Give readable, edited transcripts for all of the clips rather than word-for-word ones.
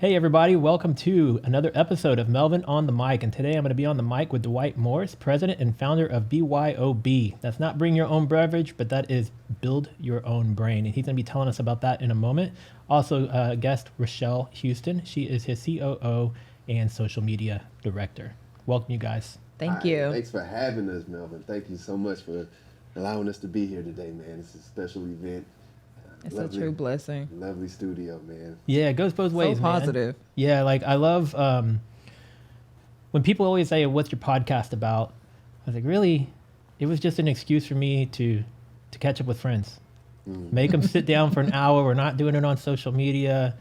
Hey everybody, welcome to another episode of Melvin on the Mic. And today I'm going to be on the mic with Dwight Morris, president and founder of BYOB. That's not bring your own beverage, but that is build your own brain. And he's going to be telling us about that in a moment. Also, guest Rochelle Houston. She is his COO and social media director. Welcome, you guys. Thank you. Thanks for having us, Melvin. Thank you so much for allowing us to be here today, man. It's a special event. It's a true blessing. Lovely studio, man. Yeah, it goes both ways, So positive. man. Yeah, like I love when people always say, "What's your podcast about?" I was like, really, it was just an excuse for me to catch up with friends, make them sit down for an hour. We're not doing it on social media.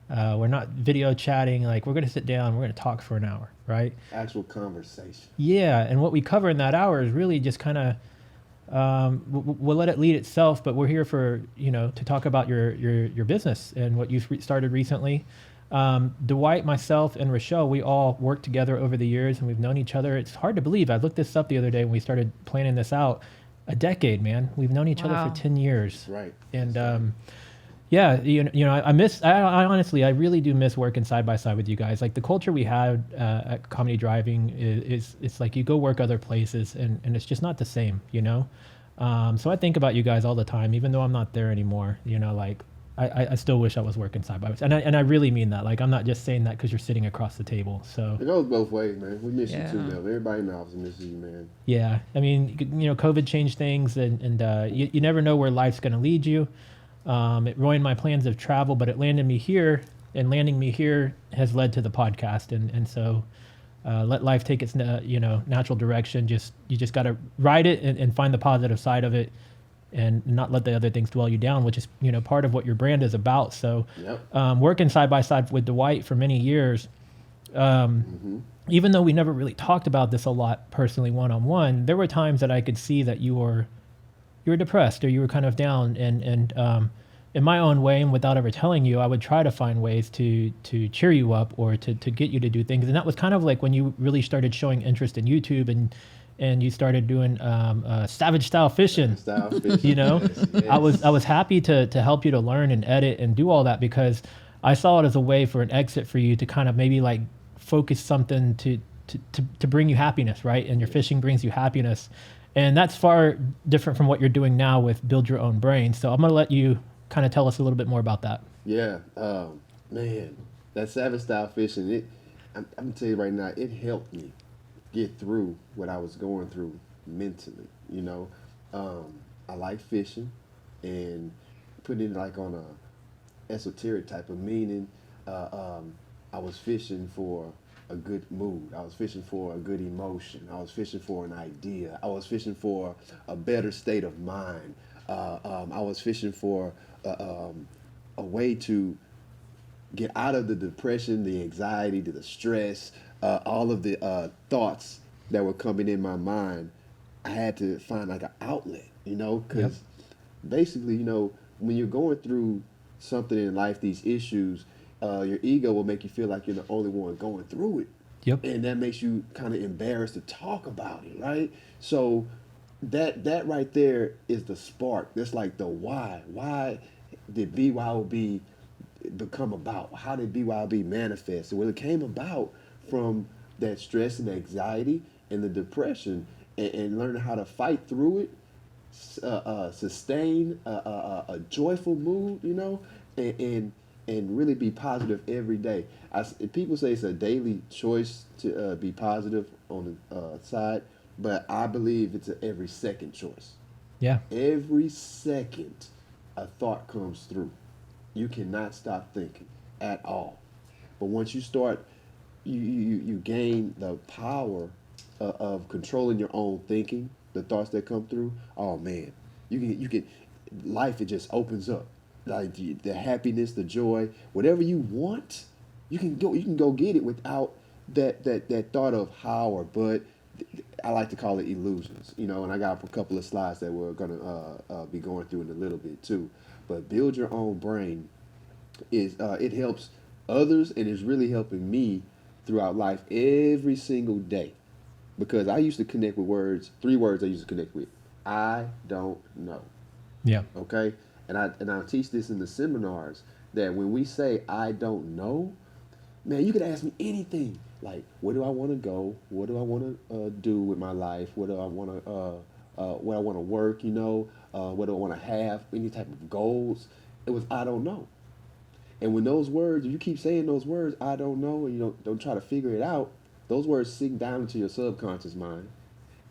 We're not video chatting. Like we're gonna sit down. We're gonna talk for an hour, right? Actual conversation. Yeah, and what we cover in that hour is really just kind of. We'll let it lead itself, but we're here for, to talk about your business and what you've started recently. Dwight, myself, and Rochelle, we all worked together over the years and we've known each other. It's hard to believe. I looked this up the other day when we started planning this out. A decade, man. We've known each other for 10 years. Right. And, yeah, I honestly, I really do miss working side by side with you guys. Like the culture we had at Comedy Driving is it's like you go work other places and it's just not the same, So I think about you guys all the time, even though I'm not there anymore, like I still wish I was working side by side. And I really mean that. Like I'm not just saying that because you're sitting across the table. So it goes both ways, man. We miss Yeah. you too, Melvin. Everybody in the office misses you, man. yeah, I mean, COVID changed things and you never know where life's going to lead you. It ruined my plans of travel, but it landed me here, and landing me here has led to the podcast. And so let life take its natural direction. You just got to ride it and find the positive side of it, and not let the other things dwell you down, which is part of what your brand is about. So working side by side with Dwight for many years, even though we never really talked about this a lot personally one-on-one, there were times that I could see that you were depressed or you were kind of down, and in my own way and without ever telling you, I would try to find ways to cheer you up or to get you to do things. And that was kind of like when you really started showing interest in YouTube and you started doing savage style fishing. Yes. I was happy to help you to learn and edit and do all that because I saw it as a way for an exit for you to kind of maybe like focus something to bring you happiness, right? And your fishing brings you happiness. And that's far different from what you're doing now with Build Your Own Brain. So I'm going to let you kind of tell us a little bit more about that. Yeah. Man, that savage style fishing, I'm going to tell you right now, it helped me get through what I was going through mentally. I like fishing and putting it like on a esoteric type of meaning. I was fishing for a good mood. I was fishing for a good emotion. I was fishing for an idea. I was fishing for a better state of mind. I was fishing for a way to get out of the depression, the anxiety, the stress, all of the thoughts that were coming in my mind. I had to find like an outlet, because basically, when you're going through something in life, these issues, your ego will make you feel like you're the only one going through it. Yep. And that makes you kind of embarrassed to talk about it, right? So that right there is the spark. That's like the why. Why did BYOB become about? How did BYOB manifest? Well, it came about from that stress and anxiety and the depression and learning how to fight through it, sustain a joyful mood, and really be positive every day. People say it's a daily choice to be positive on the side, but I believe it's an every second choice. Yeah. Every second a thought comes through. You cannot stop thinking at all. But once you start, you gain the power of controlling your own thinking, the thoughts that come through. Oh man, you can life, it just opens up. Like the happiness, the joy, whatever you want, you can go get it without that thought of how or but. I like to call it illusions, and I got a couple of slides that we're gonna be going through in a little bit too. But Build Your Own Brain is it helps others and is really helping me throughout life every single day, because I used to connect with three words I used to connect with. I don't know. Yeah. Okay. And I teach this in the seminars, that when we say I don't know, Man, you could ask me anything. Like, where do I want to go? What do I want to do with my life? What do I want to, where I want to work? What do I want to have? Any type of goals? It was I don't know. And when those words, if you keep saying those words, I don't know, and you don't try to figure it out, those words sink down into your subconscious mind.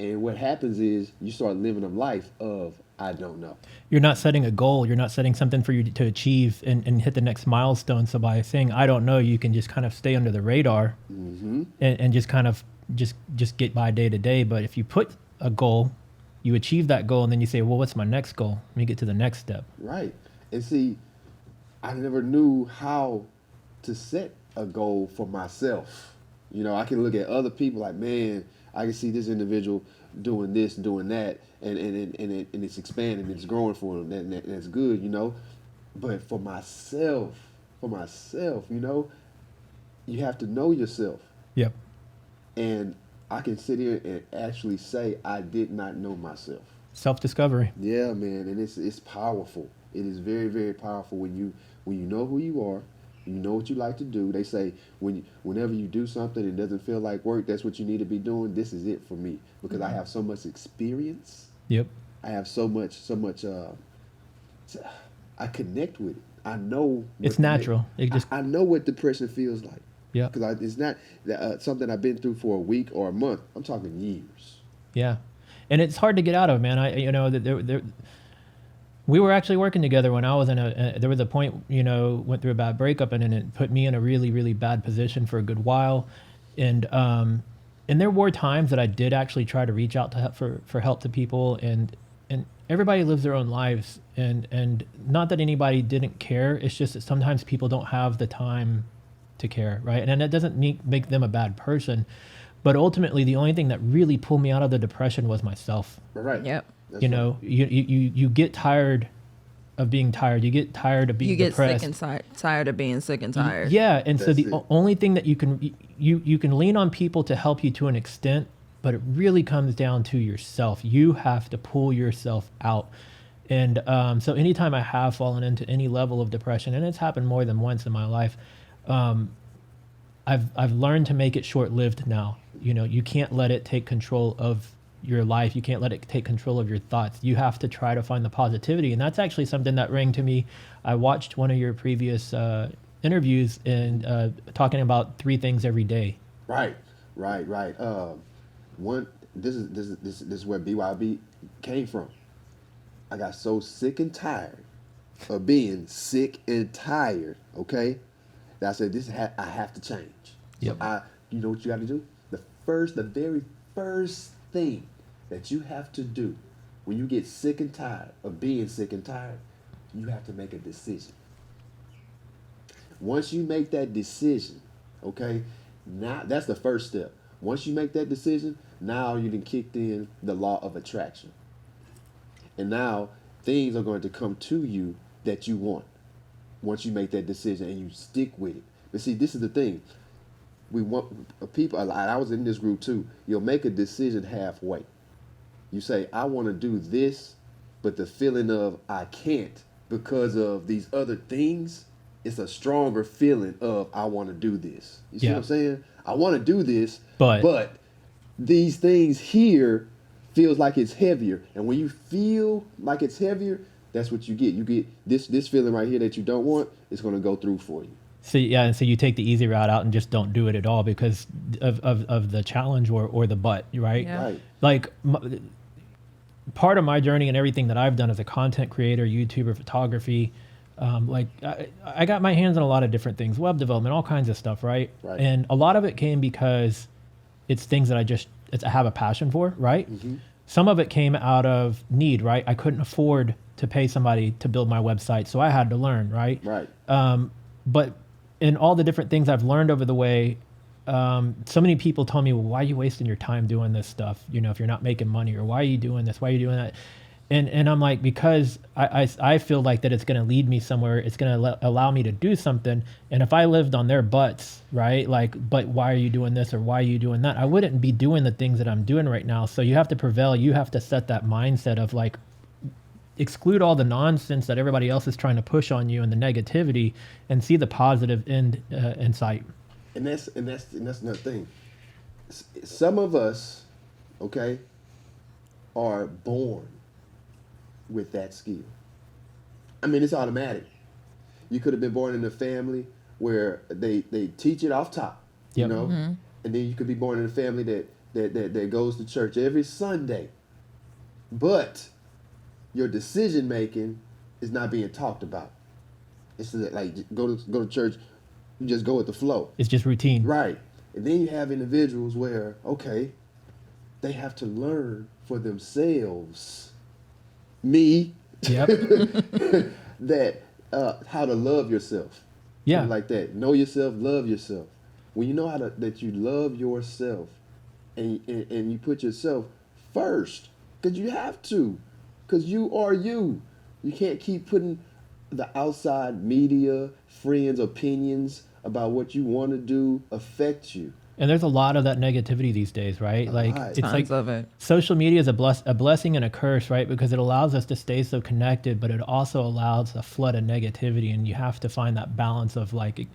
And what happens is you start living a life of I don't know. You're not setting a goal. You're not setting something for you to achieve and hit the next milestone. So by saying I don't know, you can just kind of stay under the radar and just kind of just get by day to day. But if you put a goal, you achieve that goal, and then you say, well, what's my next goal? Let me get to the next step. Right. And see, I never knew how to set a goal for myself. I can look at other people like, man, I can see this individual doing this, doing that, and it's expanding, it's growing for them, and that's good, But for myself, you have to know yourself. Yep. And I can sit here and actually say I did not know myself. Self-discovery. Yeah, man, and it's powerful. It is very, very powerful when you know who you are. You know what you like to do. They say whenever you do something and it doesn't feel like work, that's what you need to be doing. This is it for me because I have so much experience. Yep. I have so much. I connect with it. I know. It's natural. I know what depression feels like. Yeah. Because it's not something I've been through for a week or a month. I'm talking years. Yeah, and it's hard to get out of, man. We were actually working together when I was there was a point, went through a bad breakup, and then it put me in a really, really bad position for a good while. And there were times that I did actually try to reach out for help to people, and everybody lives their own lives, and not that anybody didn't care. It's just that sometimes people don't have the time to care, right? And that doesn't make them a bad person. But ultimately, the only thing that really pulled me out of the depression was myself. Right. Yep. You get tired of being tired. You get tired of being depressed. You get sick and tired of being sick and tired. Yeah, and so the only thing that you can lean on people to help you to an extent, but it really comes down to yourself. You have to pull yourself out. And so anytime I have fallen into any level of depression, and it's happened more than once in my life, I've learned to make it short-lived now. You can't let it take control of your life. You can't let it take control of your thoughts. You have to try to find the positivity. And that's actually something that rang to me. I watched one of your previous interviews and talking about 3 things every day. Right. This is where BYOB came from. I got so sick and tired of being sick and tired, okay? That I said, I have to change. Yep. So you know what you got to do? The very first thing that you have to do when you get sick and tired of being sick and tired, you have to make a decision. Once you make that decision, okay, now that's the first step. Once you make that decision, now you done kicked in the law of attraction. And now things are going to come to you that you want once you make that decision and you stick with it. But see, this is the thing. We want people, I was in this group too, you'll make a decision halfway. You say, I want to do this, but the feeling of I can't because of these other things, it's a stronger feeling of I want to do this. You see what I'm saying? I want to do this, but these things here feels like it's heavier. And when you feel like it's heavier, that's what you get. You get this feeling right here that you don't want, it's going to go through for you. So and so you take the easy route out and just don't do it at all because of the challenge or the but, right? Yeah. Right. Like part of my journey and everything that I've done as a content creator, YouTuber, photography, I got my hands on a lot of different things, web development, all kinds of stuff, right? And a lot of it came because it's things that I have a passion for, right? Mm-hmm. Some of it came out of need, right? I couldn't afford to pay somebody to build my website, so I had to learn, right? Right. But in all the different things I've learned over the way, so many people tell me, well, why are you wasting your time doing this stuff? If you're not making money, or why are you doing this? Why are you doing that? And I'm like, because I feel like that it's going to lead me somewhere. It's going to allow me to do something. And if I lived on their butts, right? Like, but why are you doing this or why are you doing that? I wouldn't be doing the things that I'm doing right now. So you have to prevail. You have to set that mindset of like, exclude all the nonsense that everybody else is trying to push on you and the negativity and see the positive end in sight. And that's another thing. Some of us, okay, are born with that skill. I mean, it's automatic. You could have been born in a family where they teach it off top, you Yep. know, and then you could be born in a family that goes to church every Sunday, but your decision making is not being talked about. It's like go to church, you just go with the flow. It's just routine. Right. And then you have individuals where, okay, they have to learn for themselves. Me. Yep. That how to love yourself. Yeah. Something like that. Know yourself, love yourself. When you know that you love yourself and you put yourself first, because you have to, because you are you. You can't keep putting the outside media, friends' opinions about what you want to do affect you. And there's a lot of that negativity these days, right? Like lot. it's Tons like of it. social media is a blessing and a curse, right? Because it allows us to stay so connected, but it also allows a flood of negativity, and you have to find that balance of like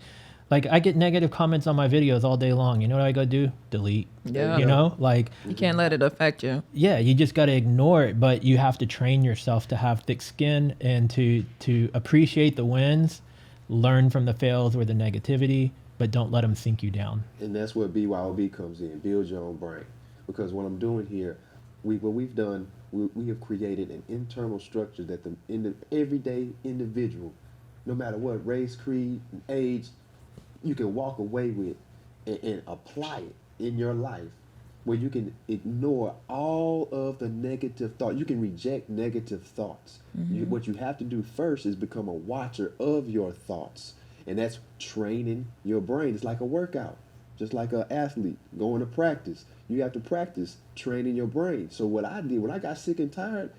I get negative comments on my videos all day long. You know what I go do? Delete. Yeah. You know, like You can't let it affect you. yeah, you just got to ignore it, but you have to train yourself to have thick skin and to appreciate the wins, learn from the fails or the negativity, but don't let them sink you down. And that's where BYOB comes in, build your own brain. Because what I'm doing here, we have created an internal structure that the everyday individual, no matter what race, creed, and age, you can walk away with and apply it in your life, where you can ignore all of the negative thoughts. You can reject negative thoughts. What you have to do first is become a watcher of your thoughts. And that's training your brain. It's like a workout, just like an athlete going to practice. You have to practice training your brain. So what I did, when I got sick and tired,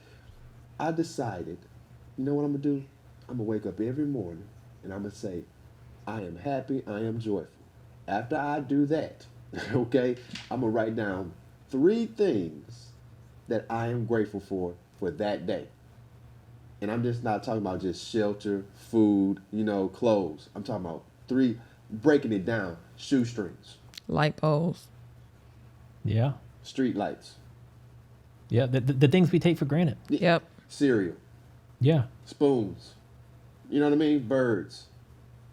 I decided, you know what I'm going to do? I'm going to wake up every morning and I'm going to say, I am happy, I am joyful. After I do that, okay, I'm going to write down 3 things that I am grateful for that day. And I'm just not talking about just shelter, food, clothes. I'm talking about 3, breaking it down, shoestrings, Light poles. Yeah. street lights, Yeah. The things we take for granted. Yep. cereal, Yeah. spoons, you know what I mean? Birds,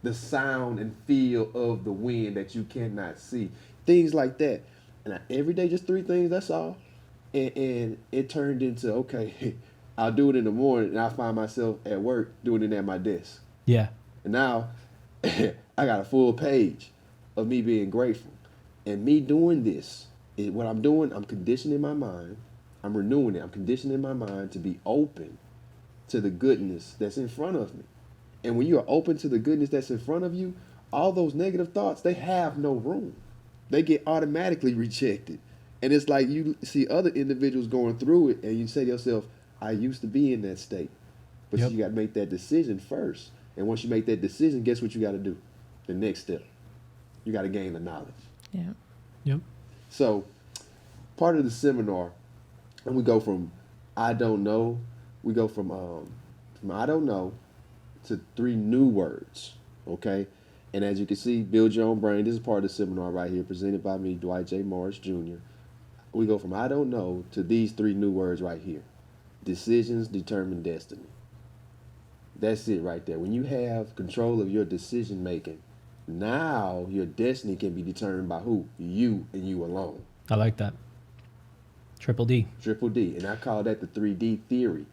the sound and feel of the wind that you cannot see, things like that. And every day, just 3 things, that's all. And it turned into, okay, I'll do it in the morning, and I find myself at work doing it at my desk. Yeah. And now I got a full page of me being grateful. And me doing this, what I'm doing, I'm conditioning my mind. I'm renewing it. I'm conditioning my mind to be open to the goodness that's in front of me. And when you are open to the goodness that's in front of you, all those negative thoughts, they have no room. They get automatically rejected. And it's like you see other individuals going through it, and you say to yourself, I used to be in that state. But Yep. you got to make that decision first. And once you make that decision, guess what you got to do? The next step. You got to gain the knowledge. Yeah. Yep. So part of the seminar, and we go from I don't know, we go from I don't know to 3 new words, okay? And as you can see, build your own brain. This is part of the seminar right here, presented by me, Dwight J. Morris, Jr. We go from I don't know to these 3 new words right here. Decisions determine destiny. That's it right there. When you have control of your decision making, now your destiny can be determined by who? You and you alone. I like that. Triple D. Triple D. And I call that the 3D theory.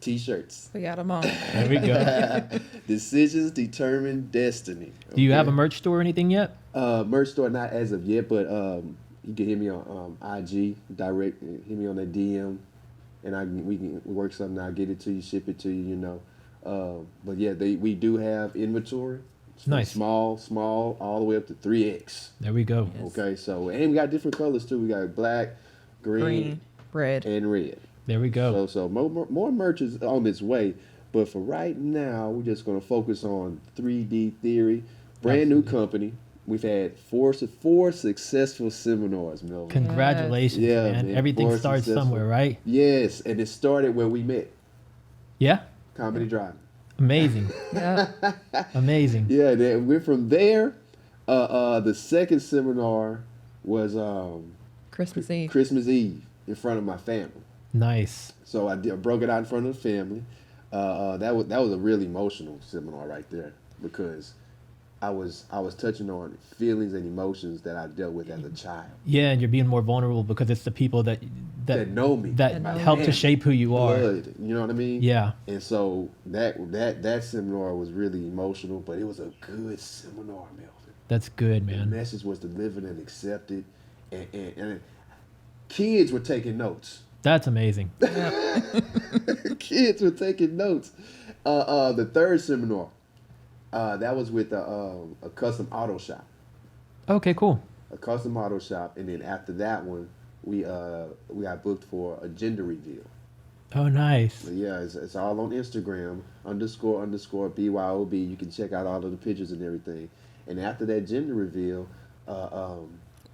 T-shirts. We got them on. There we go. Decisions determine destiny. Do you have a Okay? merch store or anything yet? Merch store, not as of yet, but you can hit me on IG, direct, hit me on that DM, and we can work something. I'll get it to you, ship it to you, But yeah, we do have inventory. From Nice. Small, all the way up to 3X. There we go. Yes. Okay, so, and we got different colors too. We got black, green, Red. and red. There we go. So more merch is on its way. But for right now, we're just going to focus on 3D theory. Brand new company. We've had four successful seminars, Melvin. Congratulations, Yeah, man. man. Everything More starts successful. somewhere, right? Yes, and it started where we met, Yeah. Comedy Drive. Amazing. Yeah. Amazing. Yeah, then we're from there. The second seminar was Christmas Eve. Christmas Eve in front of my family. Nice. So I broke it out in front of the family. That was a really emotional seminar right there because I was touching on feelings and emotions that I dealt with as a child. Yeah, and you're being more vulnerable because it's the people that know me, that know help me. to shape who you are. Blood, you know what I mean? Yeah. And so that seminar was really emotional, but it was a good seminar, Melvin. That's good, The man. message was delivered and accepted, and kids were taking notes. That's amazing. Kids were taking notes. The third seminar, that was with a custom auto shop. Okay, cool. A custom auto shop, and then after that one, we got booked for a gender reveal. Oh, nice. But yeah, it's all on Instagram __ BYOB. You can check out all of the pictures and everything. And after that gender reveal,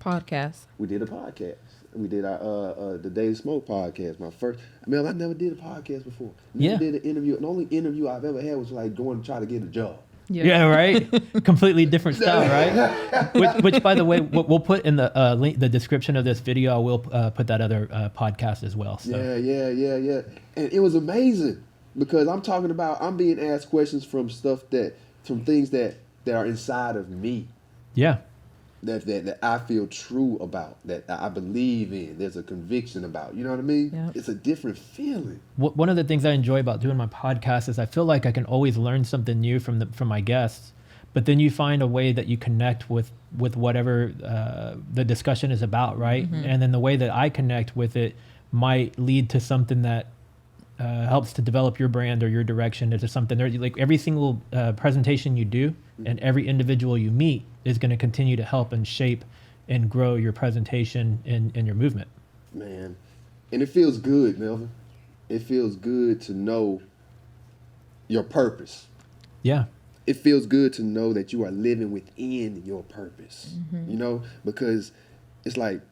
Podcast. we did a podcast. We did our the Daily Smoke podcast. My first, man, I never did a podcast before. Never Yeah. did an interview. The only interview I've ever had was like going to try to get a job. Yeah, right. Completely different style, right? Which, by the way, we'll put in the link, the description of this video. We'll put that other podcast as well. So. Yeah. And it was amazing because I'm being asked questions from things that are inside of me Yeah. that I feel true about, that I believe in. There's a conviction about. You know what I mean? Yeah. It's a different feeling. One of the things I enjoy about doing my podcast is I feel like I can always learn something new from my guests, but then you find a way that you connect with whatever the discussion is about, right? Mm-hmm. And then the way that I connect with it might lead to something that helps to develop your brand or your direction into something. There, like every single presentation you do and every individual you meet is going to continue to help and shape and grow your presentation and your movement. Man. And it feels good, Melvin. It feels good to know your purpose. Yeah. It feels good to know that you are living within your purpose, you know, because it's like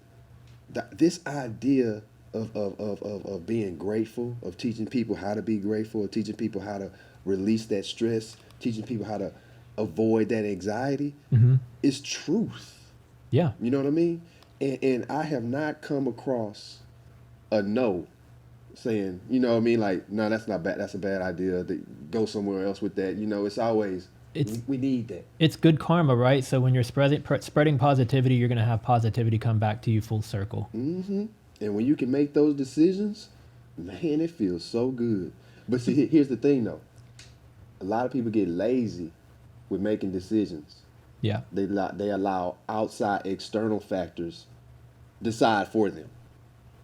this idea of being grateful, of teaching people how to be grateful, of teaching people how to release that stress, teaching people how to avoid that anxiety is truth. Yeah. You know what I mean? And I have not come across a no saying, you know what I mean? Like, no, that's not bad. That's a bad idea. Go somewhere else with that. You know, it's always, we need that. It's good karma, right? So when you're spreading positivity, you're going to have positivity come back to you full circle. Mm-hmm. And when you can make those decisions, man, it feels so good. But see, here's the thing, though. A lot of people get lazy with making decisions. Yeah. They allow outside external factors decide for them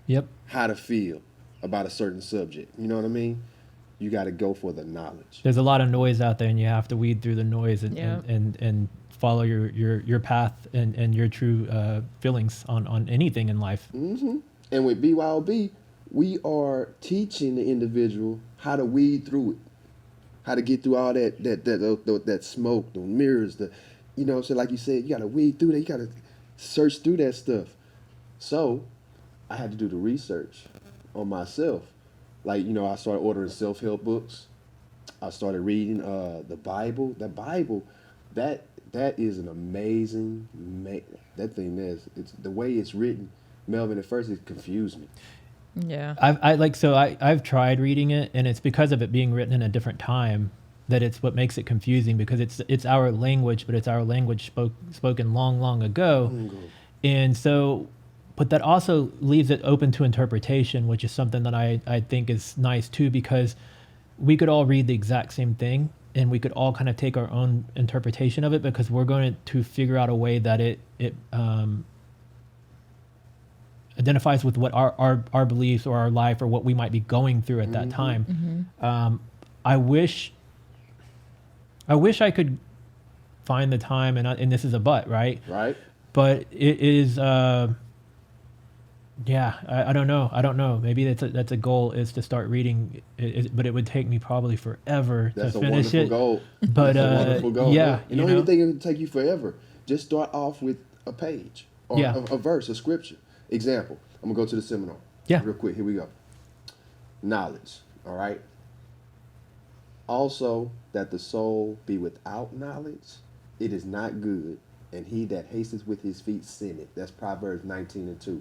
Yep. how to feel about a certain subject. You know what I mean? You got to go for the knowledge. There's a lot of noise out there, and you have to weed through the noise Yeah. and follow your path and your true feelings on anything in life. Mm-hmm. And with BYOB, we are teaching the individual how to weed through it, how to get through all that smoke, the mirrors, so like you said, you got to weed through that. You got to search through that stuff. So I had to do the research on myself. Like, I started ordering self-help books. I started reading the Bible. The Bible, that is an amazing, that thing it's the way it's written. Melvin, at first it confused me. Yeah. I've tried reading it, and it's because of it being written in a different time that it's what makes it confusing, because it's our language, but it's our language spoken long ago. And so, but that also leaves it open to interpretation, which is something that I think is nice too, because we could all read the exact same thing and we could all kind of take our own interpretation of it, because we're going to figure out a way that it identifies with what our beliefs or our life or what we might be going through at that time. I wish I could find the time, and this is a but, right? Right. But it is, I don't know. Maybe that's a goal, is to start reading it, but it would take me probably forever That's to a finish wonderful it. goal. But That's a wonderful goal. yeah, You don't even think it would take you forever. Just start off with a page or Yeah. a verse, a scripture. Example. I'm gonna go to the seminar. Yeah. Real quick. Here we go. Knowledge. All right. Also, that the soul be without knowledge, it is not good. and he that hastens with his feet sinneth. That's Proverbs 19:2.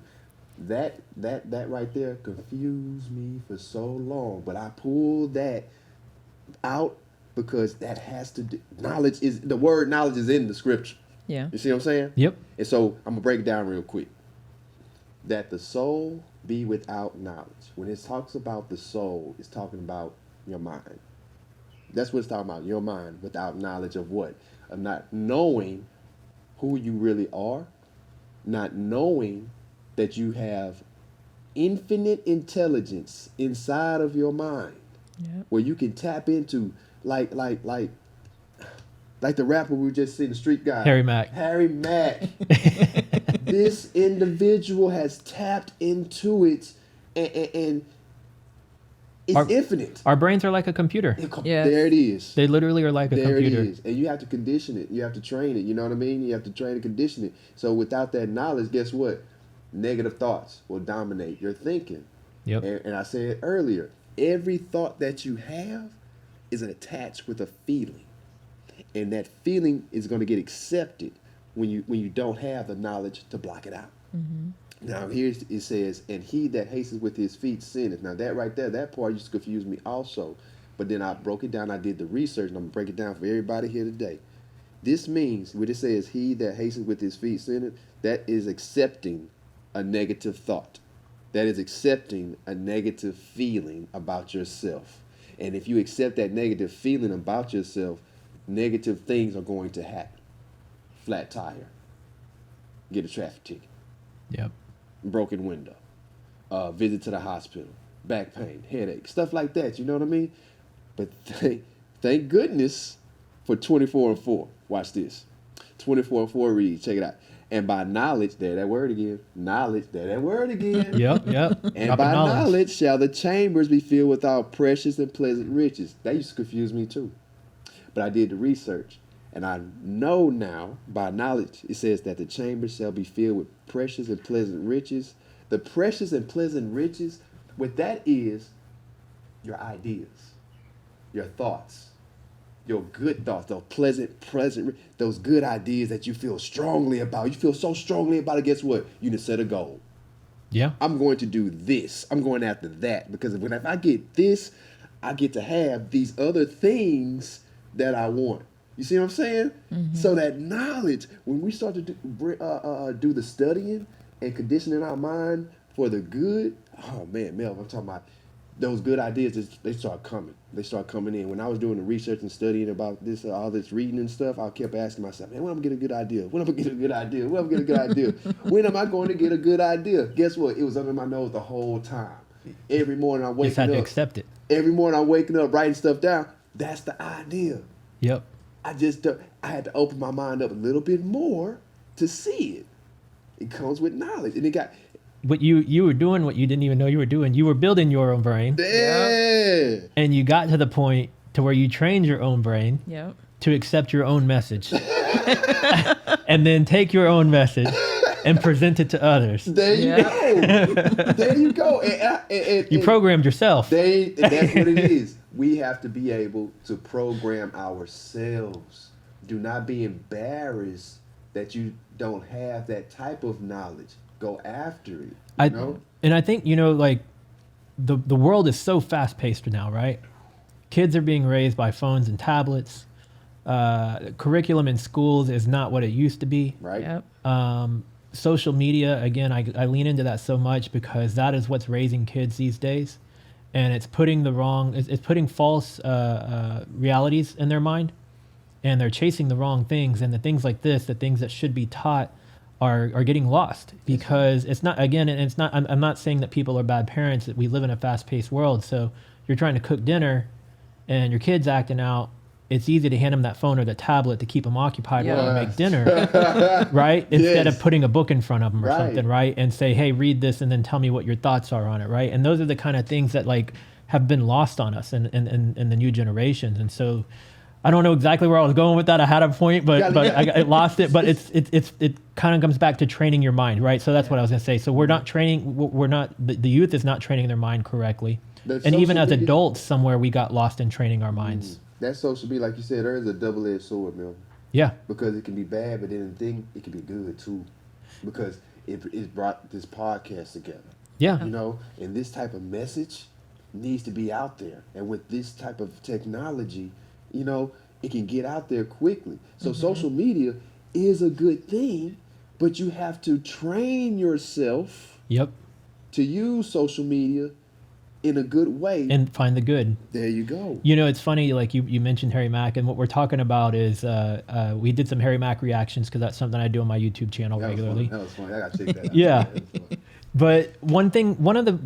That right there confused me for so long, but I pulled that out because that has to do, knowledge is, the word knowledge is in the scripture. Yeah. You see what I'm saying? Yep. And so I'm gonna break it down real quick. That the soul be without knowledge. When it talks about the soul, it's talking about your mind. That's what it's talking about, your mind without knowledge of what? Of not knowing who you really are, not knowing that you have infinite intelligence inside of your mind, where you can tap into like the rapper we just seen, the street guy, Harry Mack. This individual has tapped into it, and it's infinite. Our brains are like a computer. Yes. There it is. They literally are like a computer. It is. And you have to condition it. You have to train it. You know what I mean? You have to train and condition it. So without that knowledge, guess what? Negative thoughts will dominate your thinking. Yep. And I said earlier, every thought that you have is attached with a feeling. And that feeling is going to get accepted when you don't have the knowledge to block it out. Mm-hmm. Now here it says, and he that hastens with his feet sinneth. Now that right there, that part used to confuse me also. But then I broke it down, I did the research, and I'm going to break it down for everybody here today. This means, when it says, he that hastens with his feet sinneth, that is accepting a negative thought. That is accepting a negative feeling about yourself. And if you accept that negative feeling about yourself, negative things are going to happen. Flat tire. Get a traffic ticket. Yep. Broken window. Visit to the hospital. Back pain. Headache. Stuff like that. You know what I mean? But thank goodness for 24:4. Watch this. 24:4 reads. Check it out. And by knowledge, there that word again. Knowledge, there that word again. Yep. And Dropping by knowledge shall the chambers be filled with all precious and pleasant riches. That used to confuse me too. But I did the research. And I know now, by knowledge, it says that the chambers shall be filled with precious and pleasant riches. The precious and pleasant riches, what that is, your ideas, your thoughts, your good thoughts, those pleasant, those good ideas that you feel strongly about. You feel so strongly about it, guess what? You just set a goal. Yeah. I'm going to do this. I'm going after that. Because if I get this, I get to have these other things that I want. You see what I'm saying? Mm-hmm. So that knowledge, when we start to do the studying and conditioning our mind for the good, oh man, Mel, I'm talking about those good ideas, they start coming. They start coming in. When I was doing the research and studying about this, all this reading and stuff, I kept asking myself, man, when am I going to get a good idea? When am I going to get a good idea? When am I going to get a good idea? When am I going to get a good idea? Guess what? It was under my nose the whole time. Every morning I'm waking Just had up. to accept it. Every morning I'm waking up, writing stuff down. That's the idea. Yep. I had to open my mind up a little bit more to see it. It comes with knowledge. And it got... But you were doing what you didn't even know you were doing. You were building your own brain. Yeah. And you got to the point to where you trained your own brain to accept your own message. And then take your own message and present it to others. There you go. There you go. And you programmed yourself. That's what it is. We have to be able to program ourselves. Do not be embarrassed that you don't have that type of knowledge. Go after it. And I think, like the world is so fast paced now, right? Kids are being raised by phones and tablets. Curriculum in schools is not what it used to be. Right. Yep. Social media, again, I lean into that so much because that is what's raising kids these days. And it's putting it's putting false realities in their mind, and they're chasing the wrong things. And the things like this, the things that should be taught, are getting lost because it's not. Again, and it's not. I'm not saying that people are bad parents. That we live in a fast-paced world. So you're trying to cook dinner, and your kid's acting out. It's easy to hand them that phone or the tablet to keep them occupied while they make dinner, right? Instead of putting a book in front of them or something, right? And say, hey, read this and then tell me what your thoughts are on it, right? And those are the kind of things that like have been lost on us in the new generations. And so I don't know exactly where I was going with that. I had a point, but I lost it. But it kind of comes back to training your mind, right? So that's what I was going to say. So we're not training, the youth is not training their mind correctly. And even as adults, somewhere we got lost in training our minds. That social media, like you said, there is a double-edged sword, Melvin. Yeah. Because it can be bad, but then the thing, it can be good too. Because it brought this podcast together. Yeah. You know, and this type of message needs to be out there. And with this type of technology, you know, it can get out there quickly. So social media is a good thing, but you have to train yourself Yep. to use social media in a good way. And find the good. There you go. You know, it's funny, like you mentioned Harry Mack, and what we're talking about is we did some Harry Mack reactions because that's something I do on my YouTube channel regularly. That was funny. I gotta check that out. Yeah. That was funny. But one of the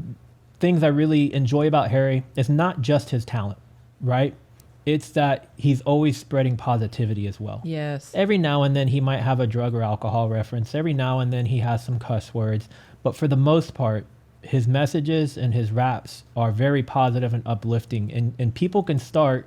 things I really enjoy about Harry is not just his talent, right? It's that he's always spreading positivity as well. Yes. Every now and then he might have a drug or alcohol reference. Every now and then he has some cuss words. But for the most part, his messages and his raps are very positive and uplifting. And people can start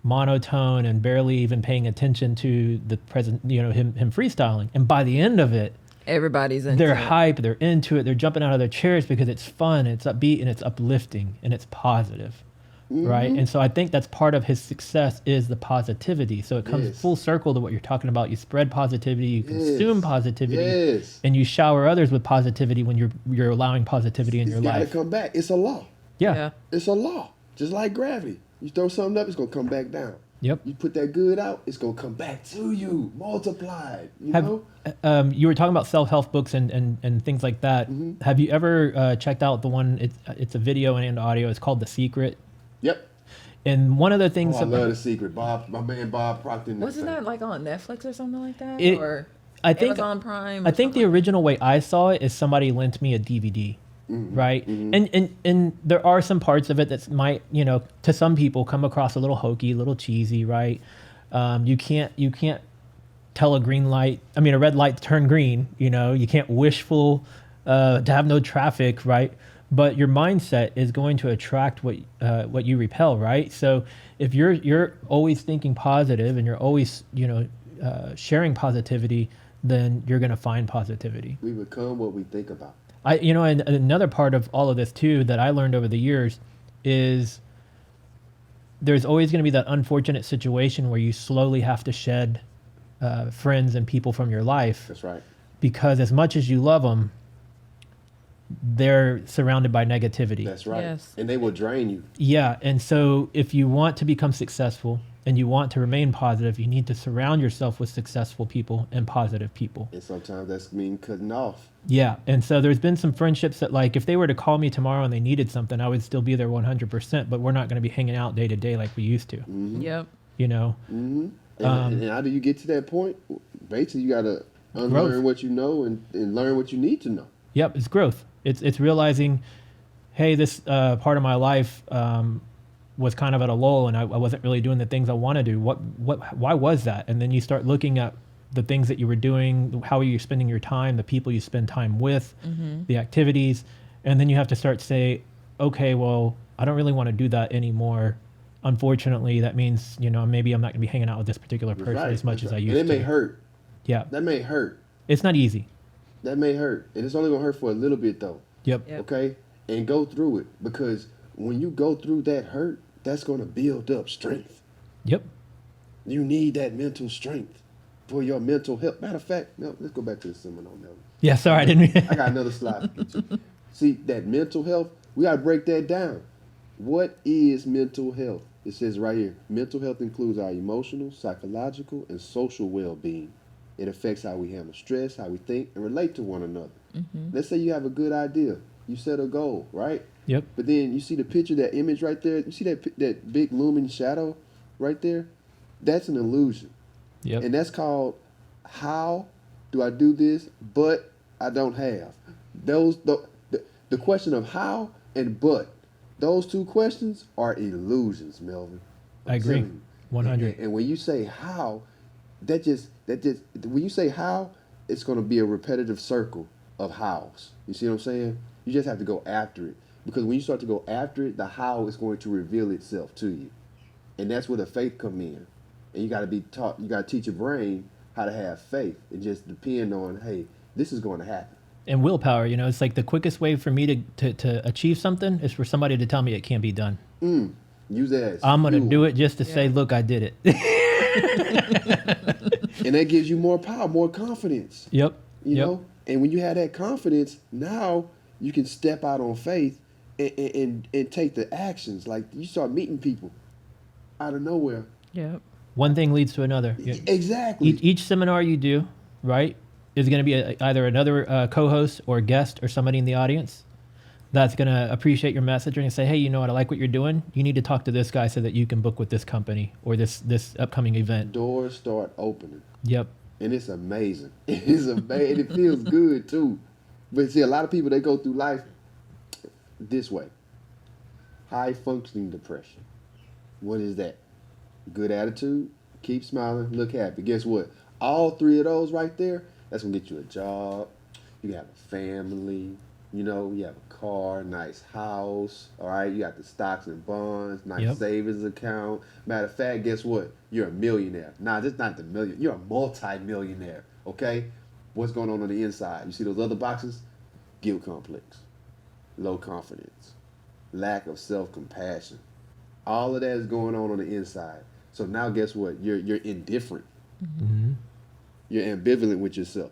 monotone and barely even paying attention to the present, you know, him freestyling. And by the end of it, Everybody's into they're it. hype, they're into it, they're jumping out of their chairs because it's fun, it's upbeat, and it's uplifting, and it's positive, right? And so I think that's part of his success is the positivity. So it comes Yes. full circle to what you're talking about. You spread positivity, you consume positivity, Yes. and you shower others with positivity when you're allowing positivity in It's your gotta life. come back. It's a law. Yeah. It's a law. Just like gravity. You throw something up, it's gonna come back down. Yep. You put that good out, it's gonna come back to you, multiplied. You know? You were talking about self-help books and things like that. Have you ever checked out the one? It's a video and audio. It's called The Secret. Yep. And one of the things Oh, I love The Secret. My man Bob Proctor. Wasn't that like on Netflix or something like that? It- or I think Amazon Prime? I think the original way I saw it is somebody lent me a DVD, right? And there are some parts of it that might, you know, to some people come across a little hokey, a little cheesy, right? You can't tell a red light to turn green. You know, you can't wishful to have no traffic, right? But your mindset is going to attract what you repel, right? So if you're always thinking positive and you're always, you know, sharing positivity, then you're going to find positivity. We become what we think about. And another part of all of this too that I learned over the years is there's always going to be that unfortunate situation where you slowly have to shed friends and people from your life. That's right. Because as much as you love them, they're surrounded by negativity. That's right. Yes. And they will drain you. Yeah. And so if you want to become successful and you want to remain positive, you need to surround yourself with successful people and positive people. And sometimes that's mean cutting off. Yeah. And so there's been some friendships that, like, if they were to call me tomorrow and they needed something, I would still be there 100%, but we're not going to be hanging out day to day like we used to, Yep. you know? And how do you get to that point? Basically, you got to unlearn Growth. what you know and learn what you need to know. Yep. It's growth. It's realizing, hey, this part of my life was kind of at a lull and I wasn't really doing the things I want to do. Why was that? And then you start looking at the things that you were doing, how you're spending your time, the people you spend time with, the activities. And then you have to start say, okay, well, I don't really want to do that anymore. Unfortunately, that means, you know, maybe I'm not going to be hanging out with this particular person as much as I used to. And it may hurt. Yeah. That may hurt. It's not easy. That may hurt. And it's only going to hurt for a little bit, though. Yep. Okay? And go through it. Because when you go through that hurt, that's going to build up strength. Yep. You need that mental strength for your mental health. Matter of fact, no, let's go back to the seminar now. Yeah, sorry, I didn't. I got another slide to get you. See, that mental health, we got to break that down. What is mental health? It says right here, mental health includes our emotional, psychological, and social well-being. It affects how we handle stress, how we think, and relate to one another. Let's say you have a good idea. You set a goal, right? Yep. But then you see the picture, that image right there. You see that big looming shadow right there? That's an illusion. Yep. And that's called, how do I do this, but I don't have? The question of how and but, those two questions are illusions, Melvin. I agree. telling you. 100. And when you say how, when you say how, it's going to be a repetitive circle of hows. You see what I'm saying? You just have to go after it. Because when you start to go after it, the how is going to reveal itself to you. And that's where the faith come in. And you got to be taught, you got to teach your brain how to have faith. It just depend on, hey, this is going to happen. And willpower, you know, it's like the quickest way for me to achieve something is for somebody to tell me it can't be done. Use that as I'm going to fuel. do it just to say, look, I did it. And that gives you more power, more confidence. Yep. You know? And when you have that confidence, now you can step out on faith and take the actions. Like you start meeting people out of nowhere. Yep. One thing leads to another. Exactly. Each seminar you do, right, is going to be either another co-host or guest or somebody in the audience that's going to appreciate your message and say, hey, you know what, I like what you're doing. You need to talk to this guy so that you can book with this company or this upcoming event. Doors start opening. Yep. And it's amazing. It's amazing. It feels good, too. But see, a lot of people, they go through life this way. High-functioning depression. What is that? Good attitude, keep smiling, look happy. Guess what? All three of those right there, that's going to get you a job. You have a family. You know, you have a car, nice house. All right, you got the stocks and bonds, nice savings account. Matter of fact, guess what? You're a millionaire. Nah, just not the million. You're a multi-millionaire, okay? What's going on the inside? You see those other boxes? Guilt complex, low confidence, lack of self-compassion. All of that is going on the inside. So now guess what? You're indifferent. Mm-hmm. You're ambivalent with yourself.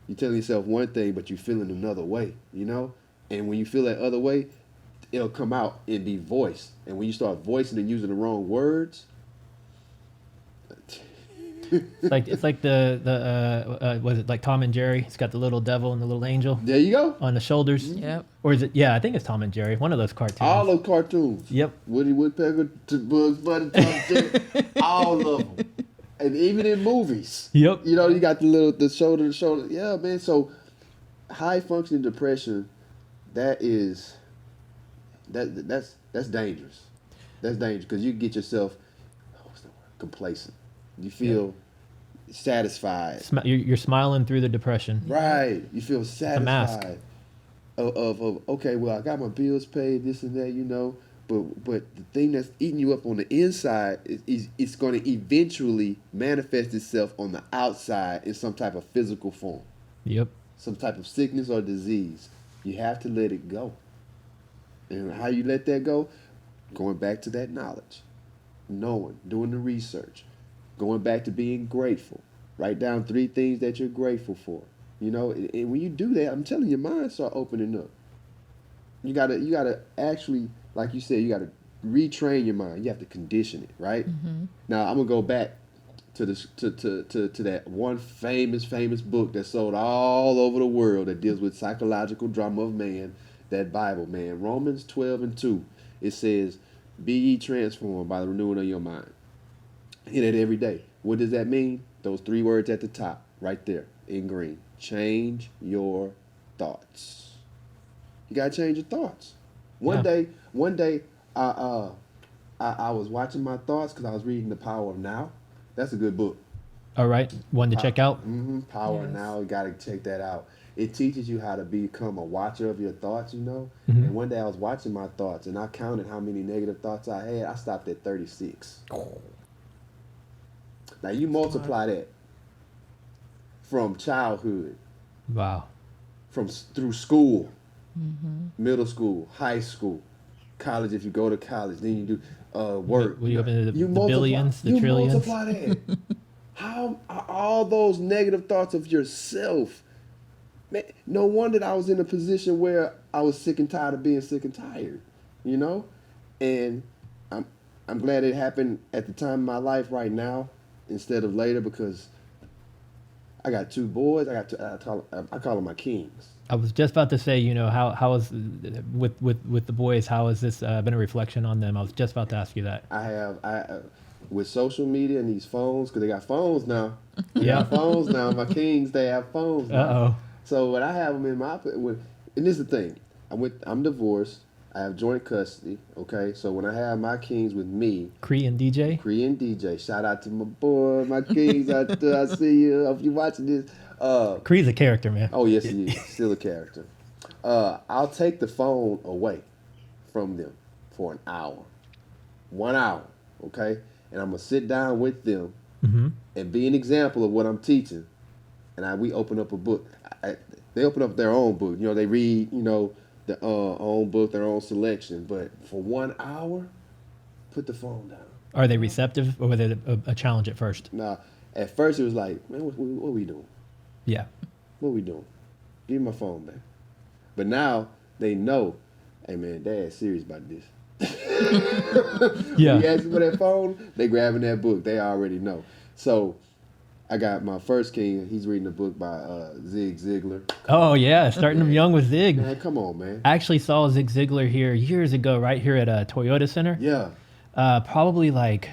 You're telling yourself one thing, but you're feeling another way, you know? And when you feel that other way, it'll come out and be voiced. And when you start voicing and using the wrong words, It's like the was it like Tom and Jerry? It's got the little devil and the little angel. There you go. On the shoulders. Yep. Or is it? Yeah, I think it's Tom and Jerry. One of those cartoons. All those cartoons. Yep. Woody Woodpecker, to Bugs Bunny, Tom and Jerry, all of them. And even in movies. Yep. You know, you got the shoulder to shoulder. Yeah, man. So high functioning depression, that's dangerous. That's dangerous because you get yourself complacent. You feel satisfied. You're smiling through the depression. Right. You feel satisfied. A mask. Of okay, well, I got my bills paid, this and that, you know. But the thing that's eating you up on the inside is it's going to eventually manifest itself on the outside in some type of physical form. Yep. Some type of sickness or disease. You have to let it go. And how you let that go? Going back to that knowledge. Knowing, doing the research. Going back to being grateful. Write down 3 things that you're grateful for. You know, and when you do that, I'm telling you, your mind start opening up. You gotta actually, like you said, you gotta retrain your mind. You have to condition it, right? Mm-hmm. Now I'm gonna go back to this to that one famous book that sold all over the world that deals with psychological drama of man, that Bible, man. Romans 12:2. It says, "Be ye transformed by the renewing of your mind." Hit it every day. What does that mean? Those 3 words at the top, right there in green. Change your thoughts. You gotta change your thoughts. One day, I was watching my thoughts because I was reading The Power of Now. That's a good book. All right, one to check out. Mm-hmm. Power of Now. You gotta check that out. It teaches you how to become a watcher of your thoughts. You know. Mm-hmm. And one day I was watching my thoughts and I counted how many negative thoughts I had. I stopped at 36. Now you multiply that from childhood, Wow. through school, Mm-hmm. middle school, high school, college. If you go to college, then you do work. Will you open the multiply, billions, the trillions? You multiply that. How are all those negative thoughts of yourself? Man, no wonder I was in a position where I was sick and tired of being sick and tired. You know, and I'm glad it happened at the time of my life right now instead of later because I got 2 boys. I call them my kings. I was just about to say, you know, how is with the boys? How has this been a reflection on them? I was just about to ask you that. I with social media and these phones, because they got phones now. Yeah, phones now. My kings, they have phones now. Uh-oh. So when I have them in my, and this is the thing, I'm divorced. I have joint custody. Okay, so when I have my kings with me, Cree and DJ. Shout out to my boy, my kings out there. I see you. Hope you watching this. Cree's a character, man. Oh yes, he is. Still a character. I'll take the phone away from them for an hour, 1 hour. Okay, and I'm gonna sit down with them and be an example of what I'm teaching. And we open up a book. They open up their own book. You know, they read. You know, their own book, their own selection. But for 1 hour, put the phone down. Are they receptive, or was it a challenge at first? Nah, at first it was like, man, what we doing? Yeah. What we doing? Give me my phone back. But now they know, hey man, Dad's serious about this. Yeah. When you ask for that phone, they grabbing that book. They already know. So I got my first king. He's reading a book by Zig Ziglar. Oh yeah, starting them young with Zig. Man, come on, man. I actually saw Zig Ziglar here years ago, right here at a Toyota Center. Yeah. Probably like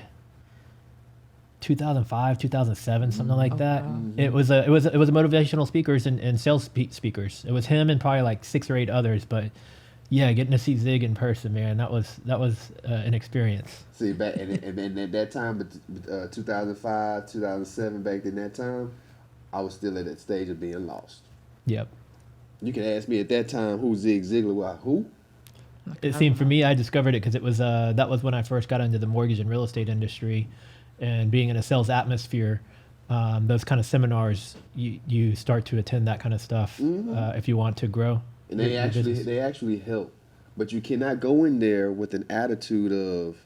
2005, 2007, something like that. wow. It was a motivational speakers and sales speakers. It was him and probably like 6 or 8 others. But yeah, getting to see Zig in person, man, that was an experience. See, back and at that time, 2005, 2007, back in that time, I was still at that stage of being lost. Yep. You can ask me at that time who Zig Ziglar was. Who? It seemed for me, I discovered it because it was that was when I first got into the mortgage and real estate industry, and being in a sales atmosphere. Those kind of seminars, you start to attend that kind of stuff if you want to grow. And they actually help, but you cannot go in there with an attitude of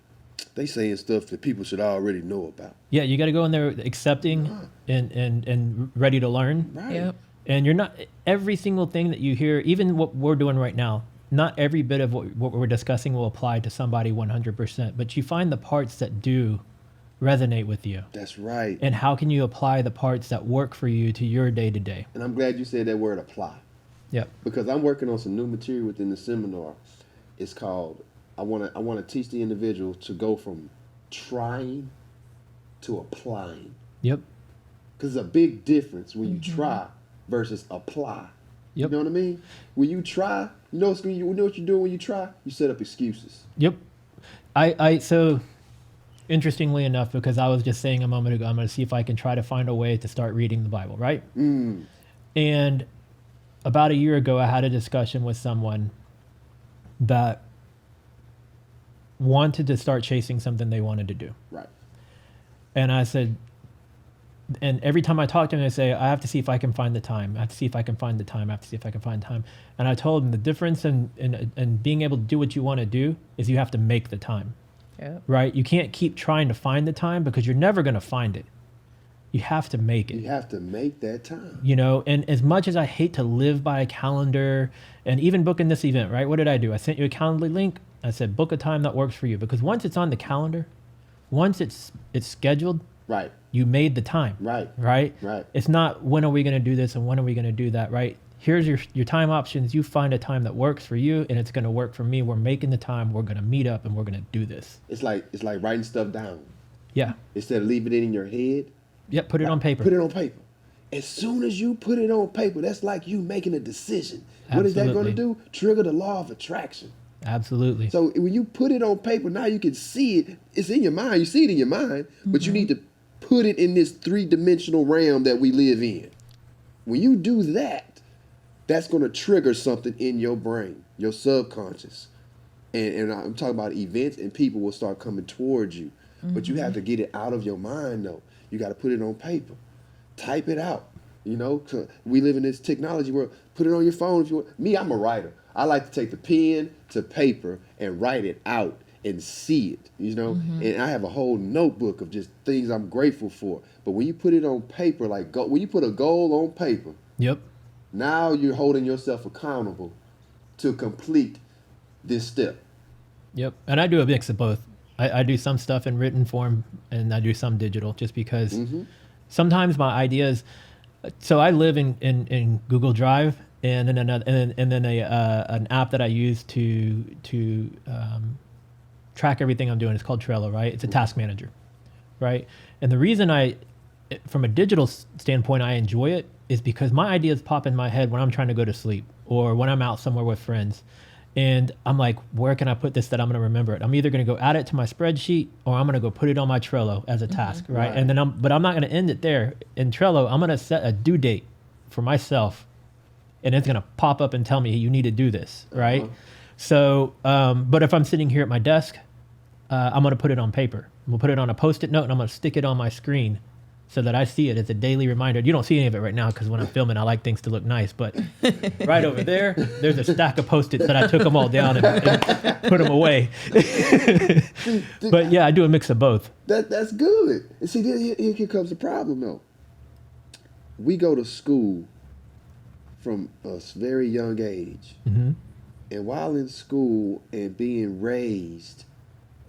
they saying stuff that people should already know about. Yeah, you got to go in there accepting and ready to learn. Right. Yep. And you're not every single thing that you hear, even what we're doing right now. Not every bit of what we're discussing will apply to somebody 100%, but you find the parts that do resonate with you. That's right. And how can you apply the parts that work for you to your day to day? And I'm glad you said that word apply. Yep. Because I'm working on some new material within the seminar. It's called I want to teach the individual to go from trying to applying. Yep. Because it's a big difference when you try versus apply. Yep. You know what I mean? When you try, you know what you're doing when you try? You set up excuses. Yep. So interestingly enough, because I was just saying a moment ago, I'm going to see if I can try to find a way to start reading the Bible, right? And about a year ago, I had a discussion with someone that wanted to start chasing something they wanted to do. Right. And I said, and every time I talk to him, I say, I have to see if I can find the time. I have to see if I can find the time. I have to see if I can find time. And I told him the difference in being able to do what you want to do is you have to make the time, Yep. right? You can't keep trying to find the time because you're never going to find it. You have to make it. You have to make that time. You know, and as much as I hate to live by a calendar and even booking this event, right? What did I do? I sent you a Calendly link. I said, book a time that works for you, because once it's on the calendar, once it's scheduled, Right. you made the time. Right. Right? Right. It's not when are we going to do this and when are we going to do that, right? Here's your time options. You find a time that works for you and it's going to work for me. We're making the time. We're going to meet up and we're going to do this. It's like writing stuff down. Yeah. Instead of leaving it in your head, Yep. Put it on paper. put it on paper. As soon as you put it on paper, that's like you making a decision. What is that going to Absolutely. do? Trigger the law of attraction. Absolutely. So when you put it on paper, now you can see it. It's in your mind. You see it in your mind, but you need to put it in this 3-dimensional realm that we live in. When you do that, that's going to trigger something in your brain, your subconscious. And I'm talking about events, and people will start coming towards you. But you have to get it out of your mind, though. You got to put it on paper. Type it out. You know, 'cause we live in this technology world. Put it on your phone if you want. Me, I'm a writer. I like to take the pen to paper and write it out and see it, you know? And I have a whole notebook of just things I'm grateful for. But when you put it on paper, when you put a goal on paper, Yep. now you're holding yourself accountable to complete this step. Yep. And I do a mix of both. I do some stuff in written form and I do some digital, just because sometimes my ideas. So I live in Google Drive and then an app that I use to track everything I'm doing. It's called Trello, right? It's a task manager, right? And the reason from a digital standpoint, I enjoy it is because my ideas pop in my head when I'm trying to go to sleep or when I'm out somewhere with friends. And I'm like, where can I put this that I'm going to remember it? I'm either going to go add it to my spreadsheet or I'm going to go put it on my Trello as a task, right? Right. And then I'm not going to end it there. In Trello, I'm going to set a due date for myself, and it's going to pop up and tell me you need to do this, right? So, but if I'm sitting here at my desk, I'm going to put it on paper. I'm going to put it on a Post-it note and I'm going to stick it on my screen so that I see it as a daily reminder. You don't see any of it right now because when I'm filming, I like things to look nice. But right over there's a stack of Post-its that I took them all down and put them away. But yeah, I do a mix of both. That's good. And see, here comes the problem, though. We go to school from a very young age. Mm-hmm. And while in school and being raised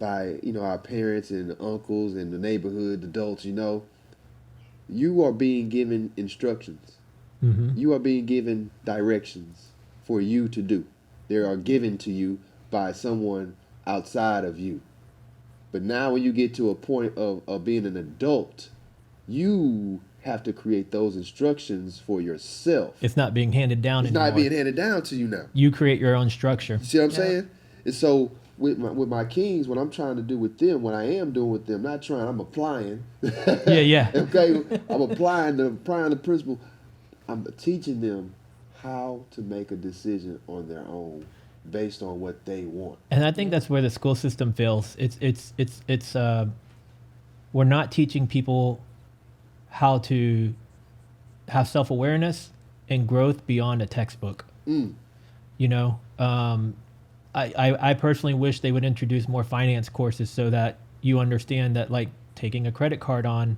by, our parents and uncles and the neighborhood adults, you are being given instructions. Mm-hmm. You are being given directions for you to do. They are given to you by someone outside of you. But now when you get to a point of being an adult, you have to create those instructions for yourself. It's not being handed down anymore. It's not being handed down to you now. You create your own structure. You see what I'm saying? And so with my kings, what I'm trying to do with them, what I am doing with them, I'm applying. Yeah. Okay, I'm applying the principle. I'm teaching them how to make a decision on their own based on what they want. And I think that's where the school system fails. It's we're not teaching people how to have self-awareness and growth beyond a textbook. I personally wish they would introduce more finance courses so that you understand that like taking a credit card on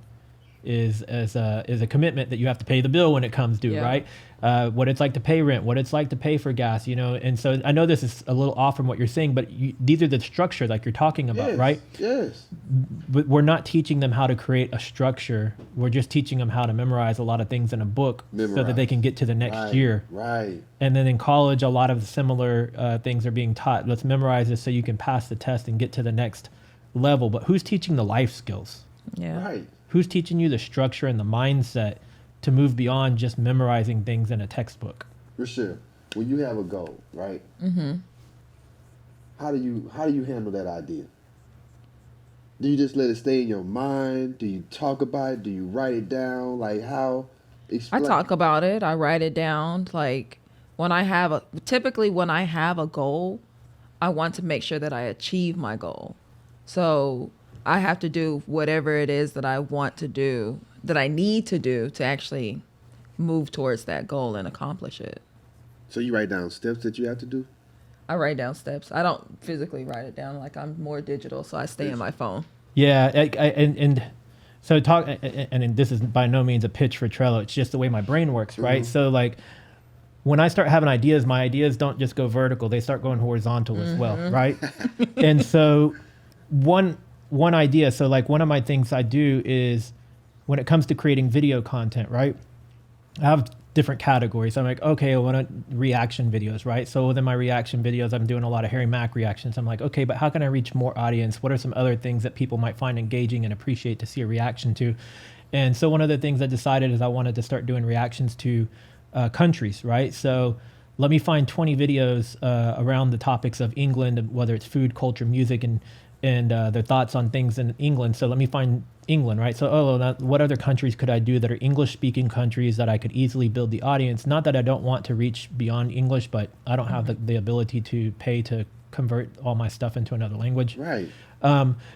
is a commitment that you have to pay the bill when it comes due, right? What it's like to pay rent, what it's like to pay for gas, And so I know this is a little off from what you're saying, but these are the structure like you're talking about, right? Yes. But we're not teaching them how to create a structure. We're just teaching them how to memorize a lot of things in a book so that they can get to the next year. Right. And then in college, a lot of similar things are being taught. Let's memorize this so you can pass the test and get to the next level. But who's teaching the life skills? Yeah. Right. Who's teaching you the structure and the mindset to move beyond just memorizing things in a textbook? For sure. When you have a goal, right? Mm-hmm. How do you handle that idea? Do you just let it stay in your mind? Do you talk about it? Do you write it down? Like how? I talk about it. I write it down. Like typically when I have a goal, I want to make sure that I achieve my goal. So I have to do whatever it is that I want to do, that I need to do to actually move towards that goal and accomplish it. So you write down steps that you have to do? I write down steps. I don't physically write it down. Like I'm more digital, so I stay in my phone. Yeah, so talk, and this is by no means a pitch for Trello. It's just the way my brain works, right? Mm-hmm. So like when I start having ideas, my ideas don't just go vertical; they start going horizontal as well, right? And so one idea. So like one of my things I do is when it comes to creating video content, right? I have different categories. I'm like, okay, I want reaction videos, right? So within my reaction videos, I'm doing a lot of Harry Mack reactions. I'm like, okay, but how can I reach more audience? What are some other things that people might find engaging and appreciate to see a reaction to? And so one of the things I decided is I wanted to start doing reactions to countries, right? So let me find 20 videos around the topics of England, whether it's food, culture, music, and their thoughts on things in England. So let me find England, right? So, what other countries could I do that are English-speaking countries that I could easily build the audience? Not that I don't want to reach beyond English, but I don't have the ability to pay to convert all my stuff into another language. Right.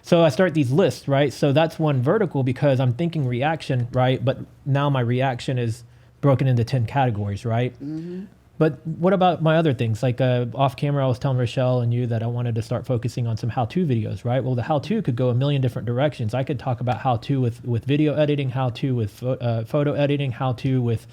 So I start these lists, right? So that's one vertical because I'm thinking reaction, right? But now my reaction is broken into 10 categories, right? Mm-hmm. But what about my other things? Like off camera, I was telling Rochelle and you that I wanted to start focusing on some how-to videos, right? Well, the how-to could go a million different directions. I could talk about how-to with video editing, how-to with photo editing, how-to with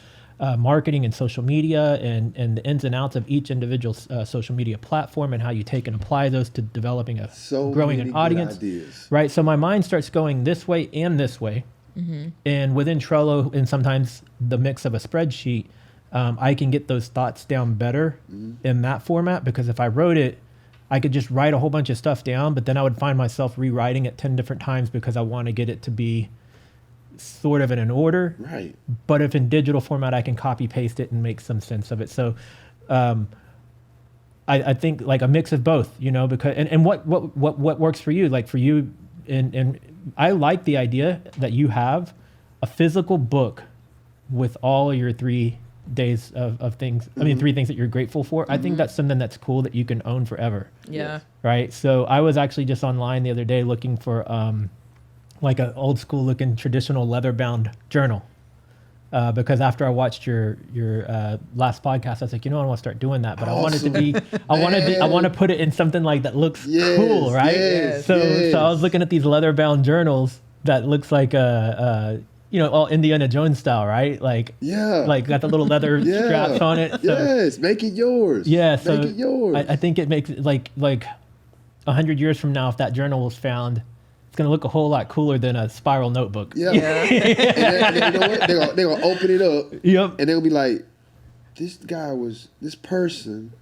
marketing and social media, and the ins and outs of each individual social media platform and how you take and apply those to developing growing an audience, right? So my mind starts going this way and this way. Mm-hmm. And within Trello and sometimes the mix of a spreadsheet, I can get those thoughts down better in that format, because if I wrote it, I could just write a whole bunch of stuff down, but then I would find myself rewriting it 10 different times because I want to get it to be sort of in an order. Right. But if in digital format, I can copy paste it and make some sense of it. So I think like a mix of both, because and what works for you, like for you, and I like the idea that you have a physical book with all of your 3 days of things. I mean, 3 things that you're grateful for. I think that's something that's cool that you can own forever. Yeah. Right. So I was actually just online the other day looking for like an old school looking traditional leather bound journal. Because after I watched your last podcast, I was like, I want to start doing that, but I want it to be, I want to put it in something like that looks cool, right? Yes, So I was looking at these leather bound journals that looks like all Indiana Jones style, right? Like like got the little leather straps on it. So, yes, make it yours. Yeah, so make it yours. I think it makes it like 100 years from now, if that journal was found, it's gonna look a whole lot cooler than a spiral notebook. Yeah. And then, you know what? They're gonna open it up. Yep. And they'll be like, this person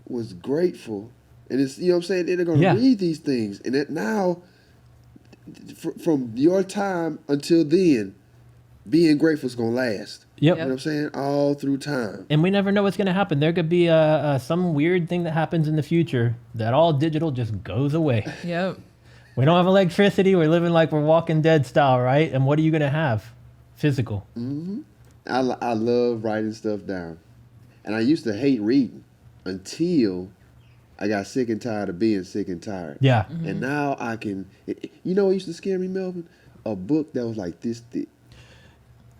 was grateful. And it's, you know what I'm saying? They're gonna read these things. And that now, from your time until then, being grateful is gonna last. Yep. You know what I'm saying? All through time. And we never know what's going to happen. There could be some weird thing that happens in the future that all digital just goes away. Yep. We don't have electricity. We're living like we're Walking Dead style, right? And what are you going to have? Physical. Mm-hmm. I love writing stuff down. And I used to hate reading until I got sick and tired of being sick and tired. Yeah. Mm-hmm. And now I can, you know what used to scare me, Melvin? A book that was like this thick.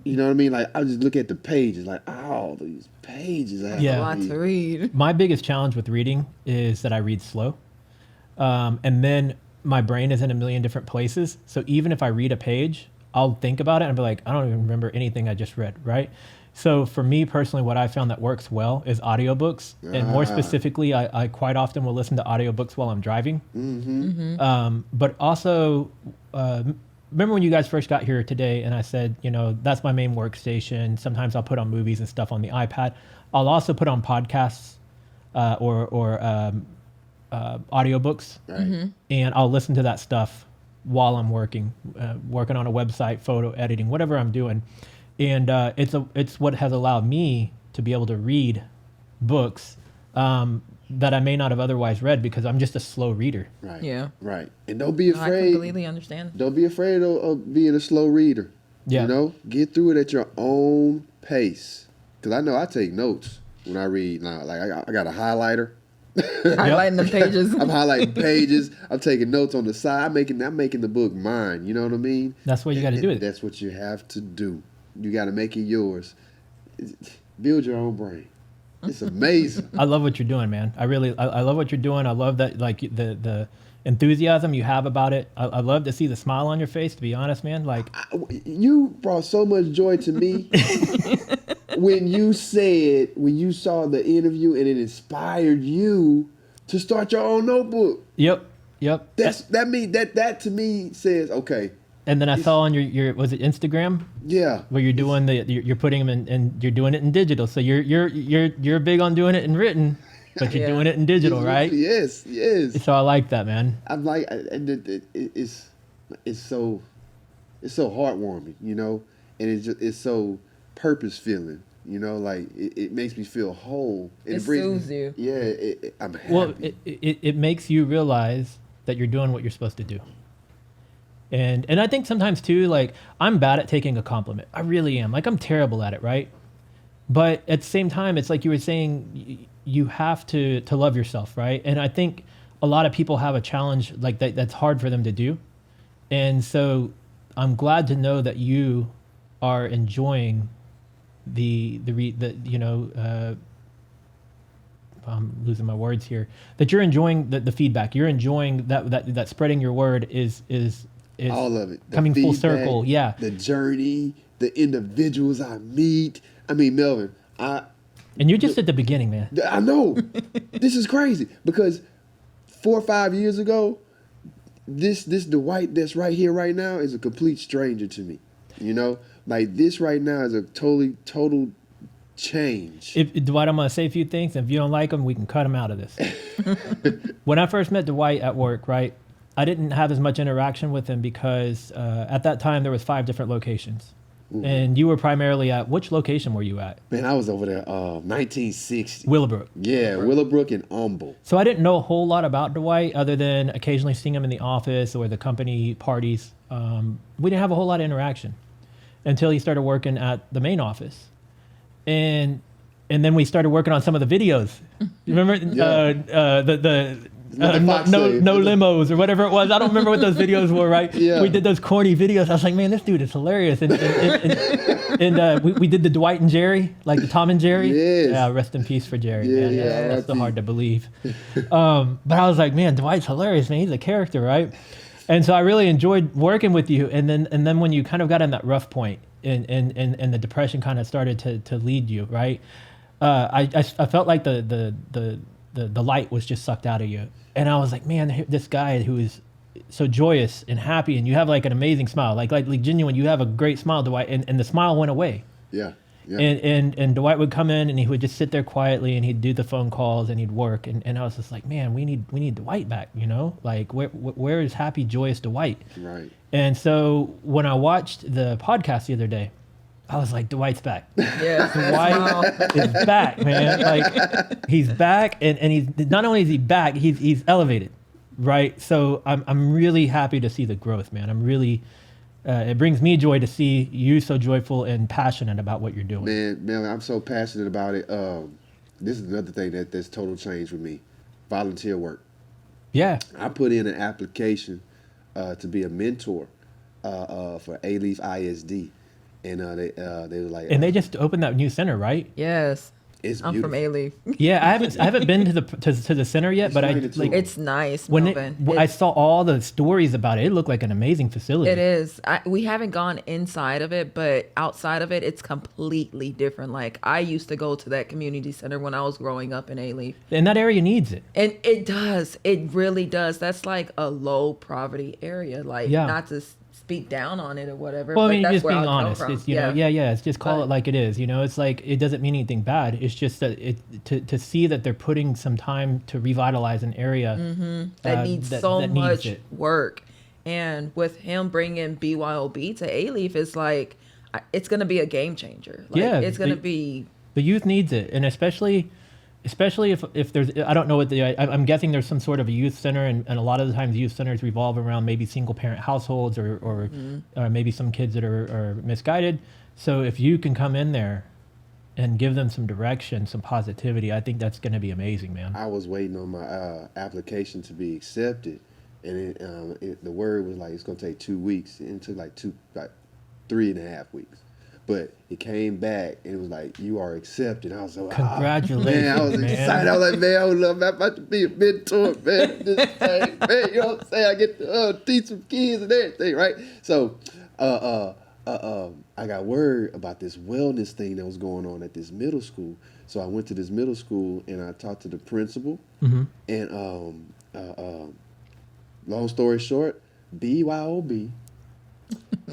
You know what I mean? Like, I just look at the pages, like, oh, these pages. I have Yeah. A lot to read. My biggest challenge with reading is that I read slow. And then my brain is in a million different places. So even if I read a page, I'll think about it and be like, I don't even remember anything I just read, right? So for me personally, what I found that works well is audiobooks. And more specifically, I quite often will listen to audiobooks while I'm driving. But also, remember when you guys first got here today and I said, that's my main workstation. Sometimes I'll put on movies and stuff on the iPad. I'll also put on podcasts or audiobooks. Right. And I'll listen to that stuff while I'm working on a website, photo editing, whatever I'm doing. And it's what has allowed me to be able to read books that I may not have otherwise read because I'm just a slow reader. Right. Yeah. Right. And don't be I afraid. completely understand. Don't be afraid of being a slow reader. Yeah. You know, get through it at your own pace. Because I know I take notes when I read. Now, like I got a highlighter. Highlighting the pages. I'm highlighting pages. I'm taking notes on the side. I'm making the book mine. You know what I mean? That's what you got to do. That's what you have to do. You got to make it yours. Build your own brain. It's amazing. I love what you're doing, man. I love what you're doing. I love that, like the enthusiasm you have about it. I love to see the smile on your face, to be honest, man. Like you brought so much joy to me when you saw the interview and it inspired you to start your own notebook. Yep. That to me says, okay. And then I saw on your was it Instagram? Yeah. Where you're doing you're putting them in, and you're doing it in digital. So you're big on doing it in written, but you're doing it in digital, right? Yes. So I like that, man. I'm like, and it's so heartwarming, and it's so purpose filling, like it makes me feel whole. It soothes you. Yeah, I'm happy. Well, it makes you realize that you're doing what you're supposed to do. And I think sometimes too, like I'm bad at taking a compliment. I really am. Like I'm terrible at it, right? But at the same time, it's like you were saying, you have to love yourself, right? And I think a lot of people have a challenge like that that's hard for them to do. And so I'm glad to know that you are enjoying I'm losing my words here. That you're enjoying the feedback. You're enjoying that spreading your word is all of it. Coming full circle. Yeah. The journey, the individuals I meet. I mean, Melvin, and you're just at the beginning, man. I know. This is crazy because 4 or 5 years ago, this Dwight that's right here right now is a complete stranger to me. Like this right now is a total change. Dwight, I'm going to say a few things. And if you don't like them, we can cut them out of this. When I first met Dwight at work, right, I didn't have as much interaction with him because at that time there was 5 different locations. Mm-hmm. And you were primarily at, which location were you at? Man, I was over there 1960. Willowbrook. Yeah, Willowbrook and Humble. So I didn't know a whole lot about Dwight other than occasionally seeing him in the office or the company parties. We didn't have a whole lot of interaction until he started working at the main office. And then we started working on some of the videos. You remember no limos or whatever it was. I don't remember what those videos were, right? Yeah. We did those corny videos. I was like, man, this dude is hilarious. And we did the Dwight and Jerry, like the Tom and Jerry. Yes. Yeah, rest in peace for Jerry. Yeah, man. yeah, That's so RIP. hard to believe. But I was like, man, Dwight's hilarious, man. He's a character, right? And so I really enjoyed working with you. And then when you kind of got in that rough point and the depression kind of started to lead you, right? I felt like the light was just sucked out of you. And I was like, man, this guy who is so joyous and happy, and you have like an amazing smile, like genuine, you have a great smile, Dwight, and the smile went away. Yeah. Yeah. And Dwight would come in and he would just sit there quietly and he'd do the phone calls and he'd work. And I was just like, man, we need Dwight back, you know? Like where is happy, joyous Dwight? Right. And so when I watched the podcast the other day, I was like, Dwight's back. Yeah. Dwight is back, man. Like he's back and he's not only is he back, he's elevated. Right. So I'm really happy to see the growth, man. I'm really it brings me joy to see you so joyful and passionate about what you're doing. Man, I'm so passionate about it. This is another thing that's total change for me. Volunteer work. Yeah. I put in an application to be a mentor for A-Leaf ISD. And they were like, And they just opened that new center, right? Yes. it's I'm beautiful. from A-Leaf. Yeah, I haven't been to the center yet, but I Explain it to like me. It's nice, when Melvin. I saw all the stories about it. It looked like an amazing facility. It is. We haven't gone inside of it, but outside of it, it's completely different. Like, I used to go to that community center when I was growing up in A-Leaf. And that area needs it. And it does. It really does. That's like a low poverty area. Like, Yeah. not to speak down on it or whatever. Well, I but mean, that's just where being I come honest. from. It's, you know, yeah. It's just call But- it like it is. You know, it's like it doesn't mean anything bad. It's just that to see that they're putting some time to revitalize an area That needs so that much it. work. And with him bringing BYOB to A-Leaf, it's like, it's going to be a game changer. Like, Yeah, it's going to be... The youth needs it, and especially if there's, I don't know what I'm guessing there's some sort of a youth center, and a lot of the times youth centers revolve around maybe single parent households or maybe some kids that are misguided. So if you can come in there and give them some direction, some positivity, I think that's going to be amazing, man. I was waiting on my application to be accepted, and the word was like it's gonna take 2 weeks, and it took like 3.5 weeks. But it came back and it was like, you are accepted. I was like, Congratulations, man, I was excited. I was like, man, I'm about to be a mentor, man. This thing, man, you know what I'm saying? I get to teach some kids and everything, right? So, I got word about this wellness thing that was going on at this middle school. So I went to this middle school and I talked to the principal. And long story short, BYOB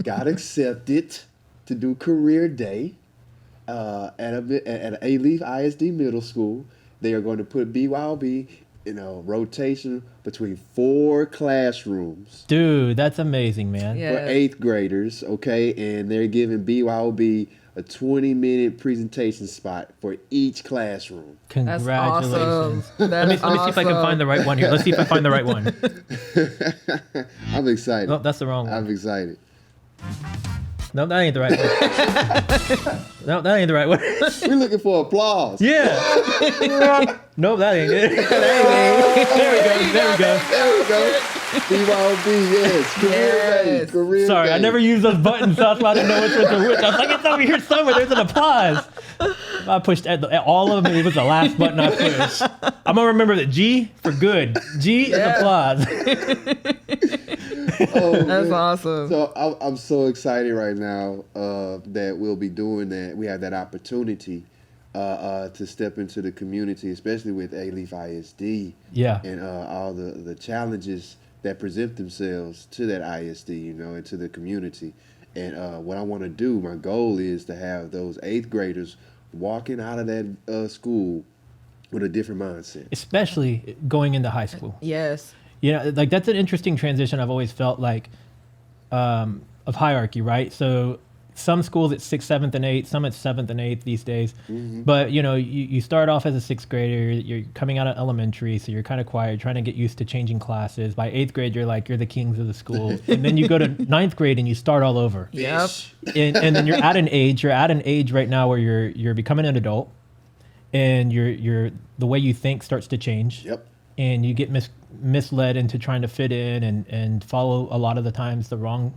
got accepted to do career day at an A-Leaf ISD middle school. They are going to put BYOB in a rotation between 4 classrooms Dude, that's amazing, man. Yeah. for 8th graders, okay? And they're giving BYOB a 20-minute presentation spot for each classroom. That's Congratulations. awesome. Let me see if I can find the right one here. Let's see if I find the right one. I'm excited. Oh, that's the wrong one. I'm excited. No, that ain't the right one. No, that ain't the right one. We're looking for applause. Yeah. No, that ain't it. There we go. There we go. BYOB, yes. Career day. Yes. Career Sorry, day. I never used those buttons, so that's why I didn't know which ones were which. I was like, it's over here somewhere. There's an applause. I pushed all of them. It was the last button I pushed. I'm gonna remember that G for good. G is applause. Oh, That's man. awesome. So I'm so excited right now that we'll be doing that. We have that opportunity to step into the community, especially with A-Leaf ISD. Yeah. And all the challenges that present themselves to that ISD, you know, and to the community. And what I want to do, my goal is to have those 8th graders walking out of that school with a different mindset. Especially going into high school. Yes. You know, like that's an interesting transition. I've always felt like of hierarchy, right? So some schools it's 6th, 7th, and 8th. Some it's 7th and 8th these days. But you know, you start off as a 6th grader. You're coming out of elementary, so you're kind of quiet, trying to get used to changing classes. By 8th grade, you're the kings of the school, and then you go to 9th grade and you start all over. Yep. And then you're at an age right now where you're becoming an adult, and you're the way you think starts to change. Yep. and you get misled into trying to fit in and follow a lot of the times the wrong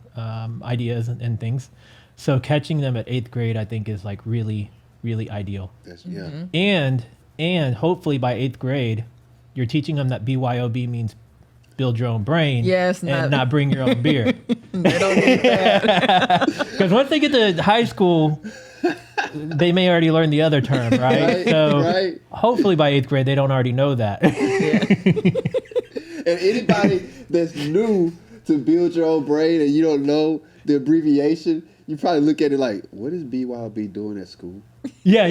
ideas and things. So catching them at 8th grade, I think, is like really, really ideal. Yeah. And hopefully by 8th grade, you're teaching them that BYOB means build your own brain, Yes, and not bring your own beer. They don't need that. Because once they get to high school, they may already learn the other term, right? So hopefully by 8th grade, they don't already know that. And anybody that's new to build your own brain and you don't know the abbreviation, you probably look at it like, what is BYOB doing at school? Yeah.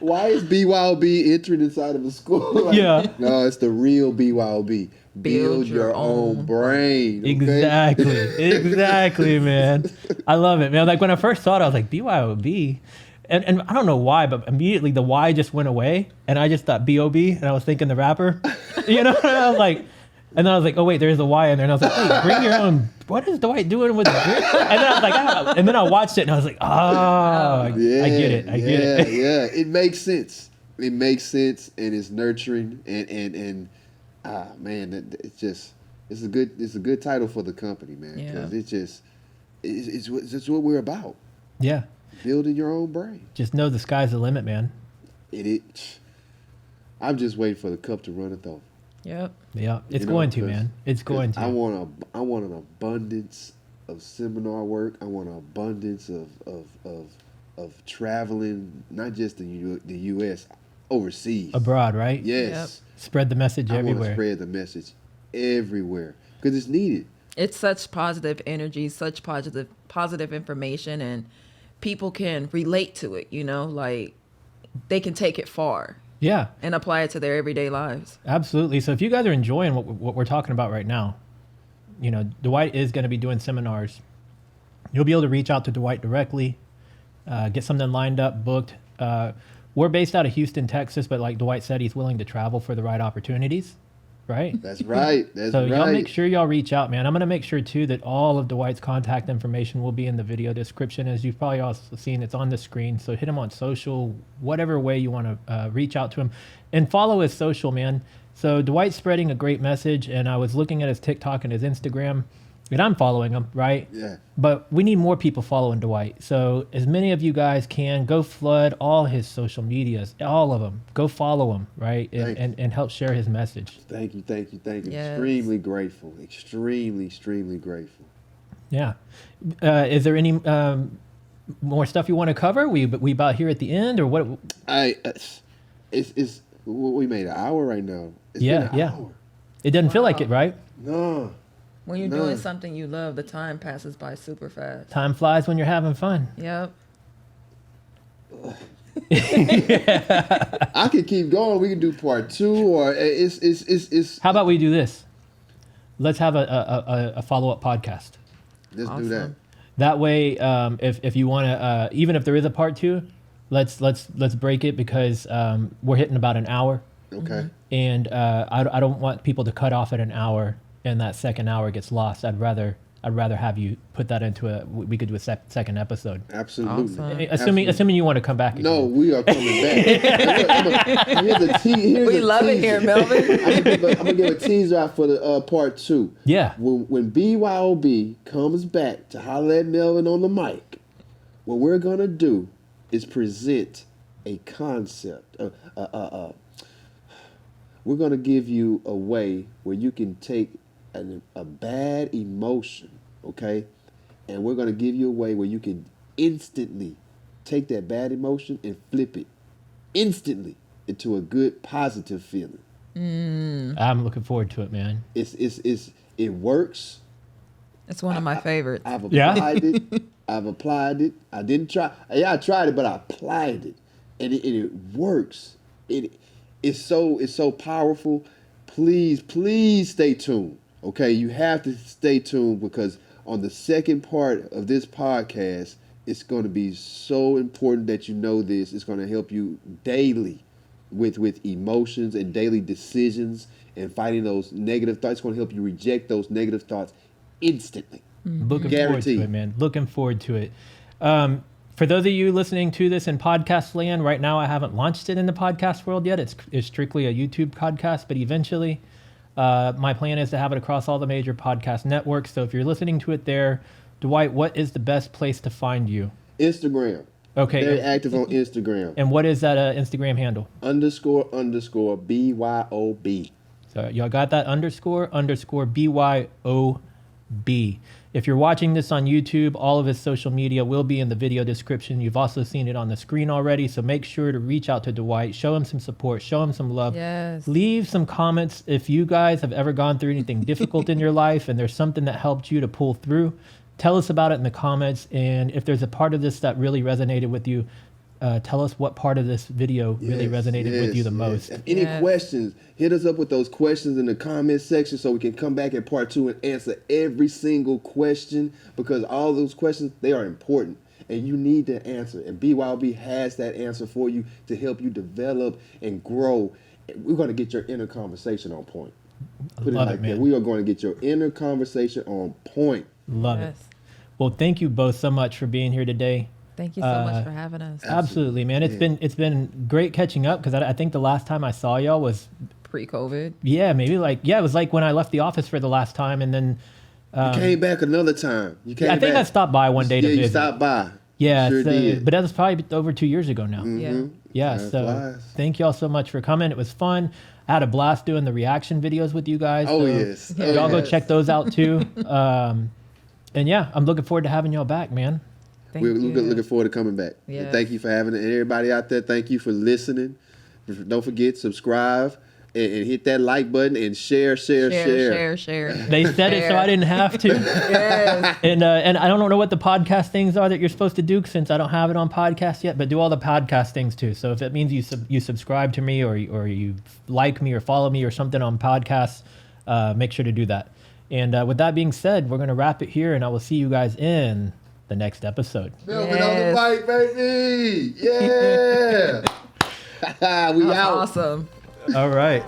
Why is BYOB entering inside of a school? Like, Yeah. No, it's the real BYOB. Build your own brain. Okay? Exactly, man. I love it, man. Like when I first saw it, I was like, BYOB. And I don't know why, but immediately the Y just went away. And I just thought B.O.B. And I was thinking the rapper. You know? And I was like, and then I was like, oh, wait, there's a Y in there. And I was like, hey, bring your own. What is Dwight doing with the drink? And then I was like, oh. And then I watched it and I was like, oh, I get it. I get it. Yeah, it makes sense. It makes sense, and it's nurturing, and man, it's a good title for the company, man, because it's just what we're about. Yeah. Building your own brain. Just know the sky's the limit, man. I'm just waiting for the cup to runneth over. Yep. Yeah, it's going to, man. It's going to. I want an abundance of seminar work. I want an abundance of traveling, not just the U.S., overseas, abroad, right? Yes. Yep. Spread the message everywhere. I want to spread the message everywhere because it's needed. It's such positive energy, such positive information, and people can relate to it. You know, like they can take it far. Yeah. And apply it to their everyday lives. Absolutely. So if you guys are enjoying what we're talking about right now, you know, Dwight is going to be doing seminars. You'll be able to reach out to Dwight directly, get something lined up, booked. We're based out of Houston, Texas, but like Dwight said, he's willing to travel for the right opportunities. Right? That's right. So y'all make sure y'all reach out, man. I'm going to make sure, too, that all of Dwight's contact information will be in the video description. As you've probably also seen, it's on the screen. So hit him on social, whatever way you want to reach out to him. And follow his social, man. So Dwight's spreading a great message, and I was looking at his TikTok and his Instagram, and I'm following him, right? Yeah. But we need more people following Dwight. So as many of you guys can, go flood all his social medias, all of them. Go follow him, right? And help share his message. Thank you. Yes. Extremely grateful. Extremely grateful. Yeah. Is there any more stuff you want to cover? We about here at the end, or what? It's we made an hour right now. It's Yeah, been an yeah. hour. It doesn't feel like it, right? No. When you're doing something you love, the time passes by super fast. Time flies when you're having fun. Yep. I could keep going. We can do part 2, or it's. How about we do this? Let's have a follow-up podcast. Let's do that. That way, if you want to, even if there is a part 2, let's break it, because we're hitting about an hour. Okay. And I don't want people to cut off at an hour and that second hour gets lost. I'd rather have you put that into we could do a second episode. Absolutely. Awesome. Assuming you want to come back again. No, we are coming back. We love it here, Melvin. I'm gonna give a teaser out for the part 2. Yeah. When BYOB comes back to holler at Melvin on the mic, what we're gonna do is present a concept. We're gonna give you a way where you can take a bad emotion, okay? And we're going to give you a way where you can instantly take that bad emotion and flip it instantly into a good, positive feeling. I'm looking forward to it, man. It works. It's one of my favorites. I've applied it. I didn't try. Yeah, I tried it, but I applied it, and it works. It's so powerful. Please stay tuned. Okay, you have to stay tuned, because on the second part of this podcast, it's going to be so important that you know this. It's going to help you daily with emotions and daily decisions and fighting those negative thoughts. It's going to help you reject those negative thoughts instantly. Looking Guaranteed. forward to it, man. Looking forward to it. For those of you listening to this in podcast land, right now I haven't launched it in the podcast world yet. It's strictly a YouTube podcast, but eventually my plan is to have it across all the major podcast networks. So if you're listening to it there, Dwight, what is the best place to find you? Instagram. Okay. Very active on Instagram. And what is that Instagram handle? __ BYOB. So y'all got that __ BYOB. If you're watching this on YouTube, all of his social media will be in the video description. You've also seen it on the screen already. So make sure to reach out to Dwight, show him some support, show him some love. Yes. Leave some comments if you guys have ever gone through anything difficult in your life and there's something that helped you to pull through. Tell us about it in the comments. And if there's a part of this that really resonated with you, tell us what part of this video really resonated with you the most. If any questions, hit us up with those questions in the comment section so we can come back in part 2 and answer every single question, because all those questions, they are important and you need to answer. And BYOB has that answer for you to help you develop and grow. We're going to get your inner conversation on point. Put it like that. We are going to get your inner conversation on point. Love it. Well, thank you both so much for being here today. Thank you so much for having us. Absolutely, man. It's been great catching up, because I think the last time I saw y'all was pre-COVID. Yeah, maybe it was like when I left the office for the last time, and then you came back another time. I think I stopped by one day to visit. You stopped by. Yeah, sure did. But that was probably over 2 years ago now. Mm-hmm. Yeah. So thank y'all so much for coming. It was fun. I had a blast doing the reaction videos with you guys. Oh, so yes. Y'all go check those out too. And yeah, I'm looking forward to having y'all back, man. We're looking forward to coming back. Yes. And thank you for having it. And everybody out there, thank you for listening. Don't forget, subscribe and hit that like button and share. Share. They said it, so I didn't have to. Yes. And I don't know what the podcast things are that you're supposed to do, since I don't have it on podcast yet, but do all the podcast things too. So if it means you subscribe to me or you like me or follow me or something on podcasts, make sure to do that. And with that being said, we're going to wrap it here, and I will see you guys in the next episode. Melvin on the bike, baby! Yeah! We out. Awesome. All right.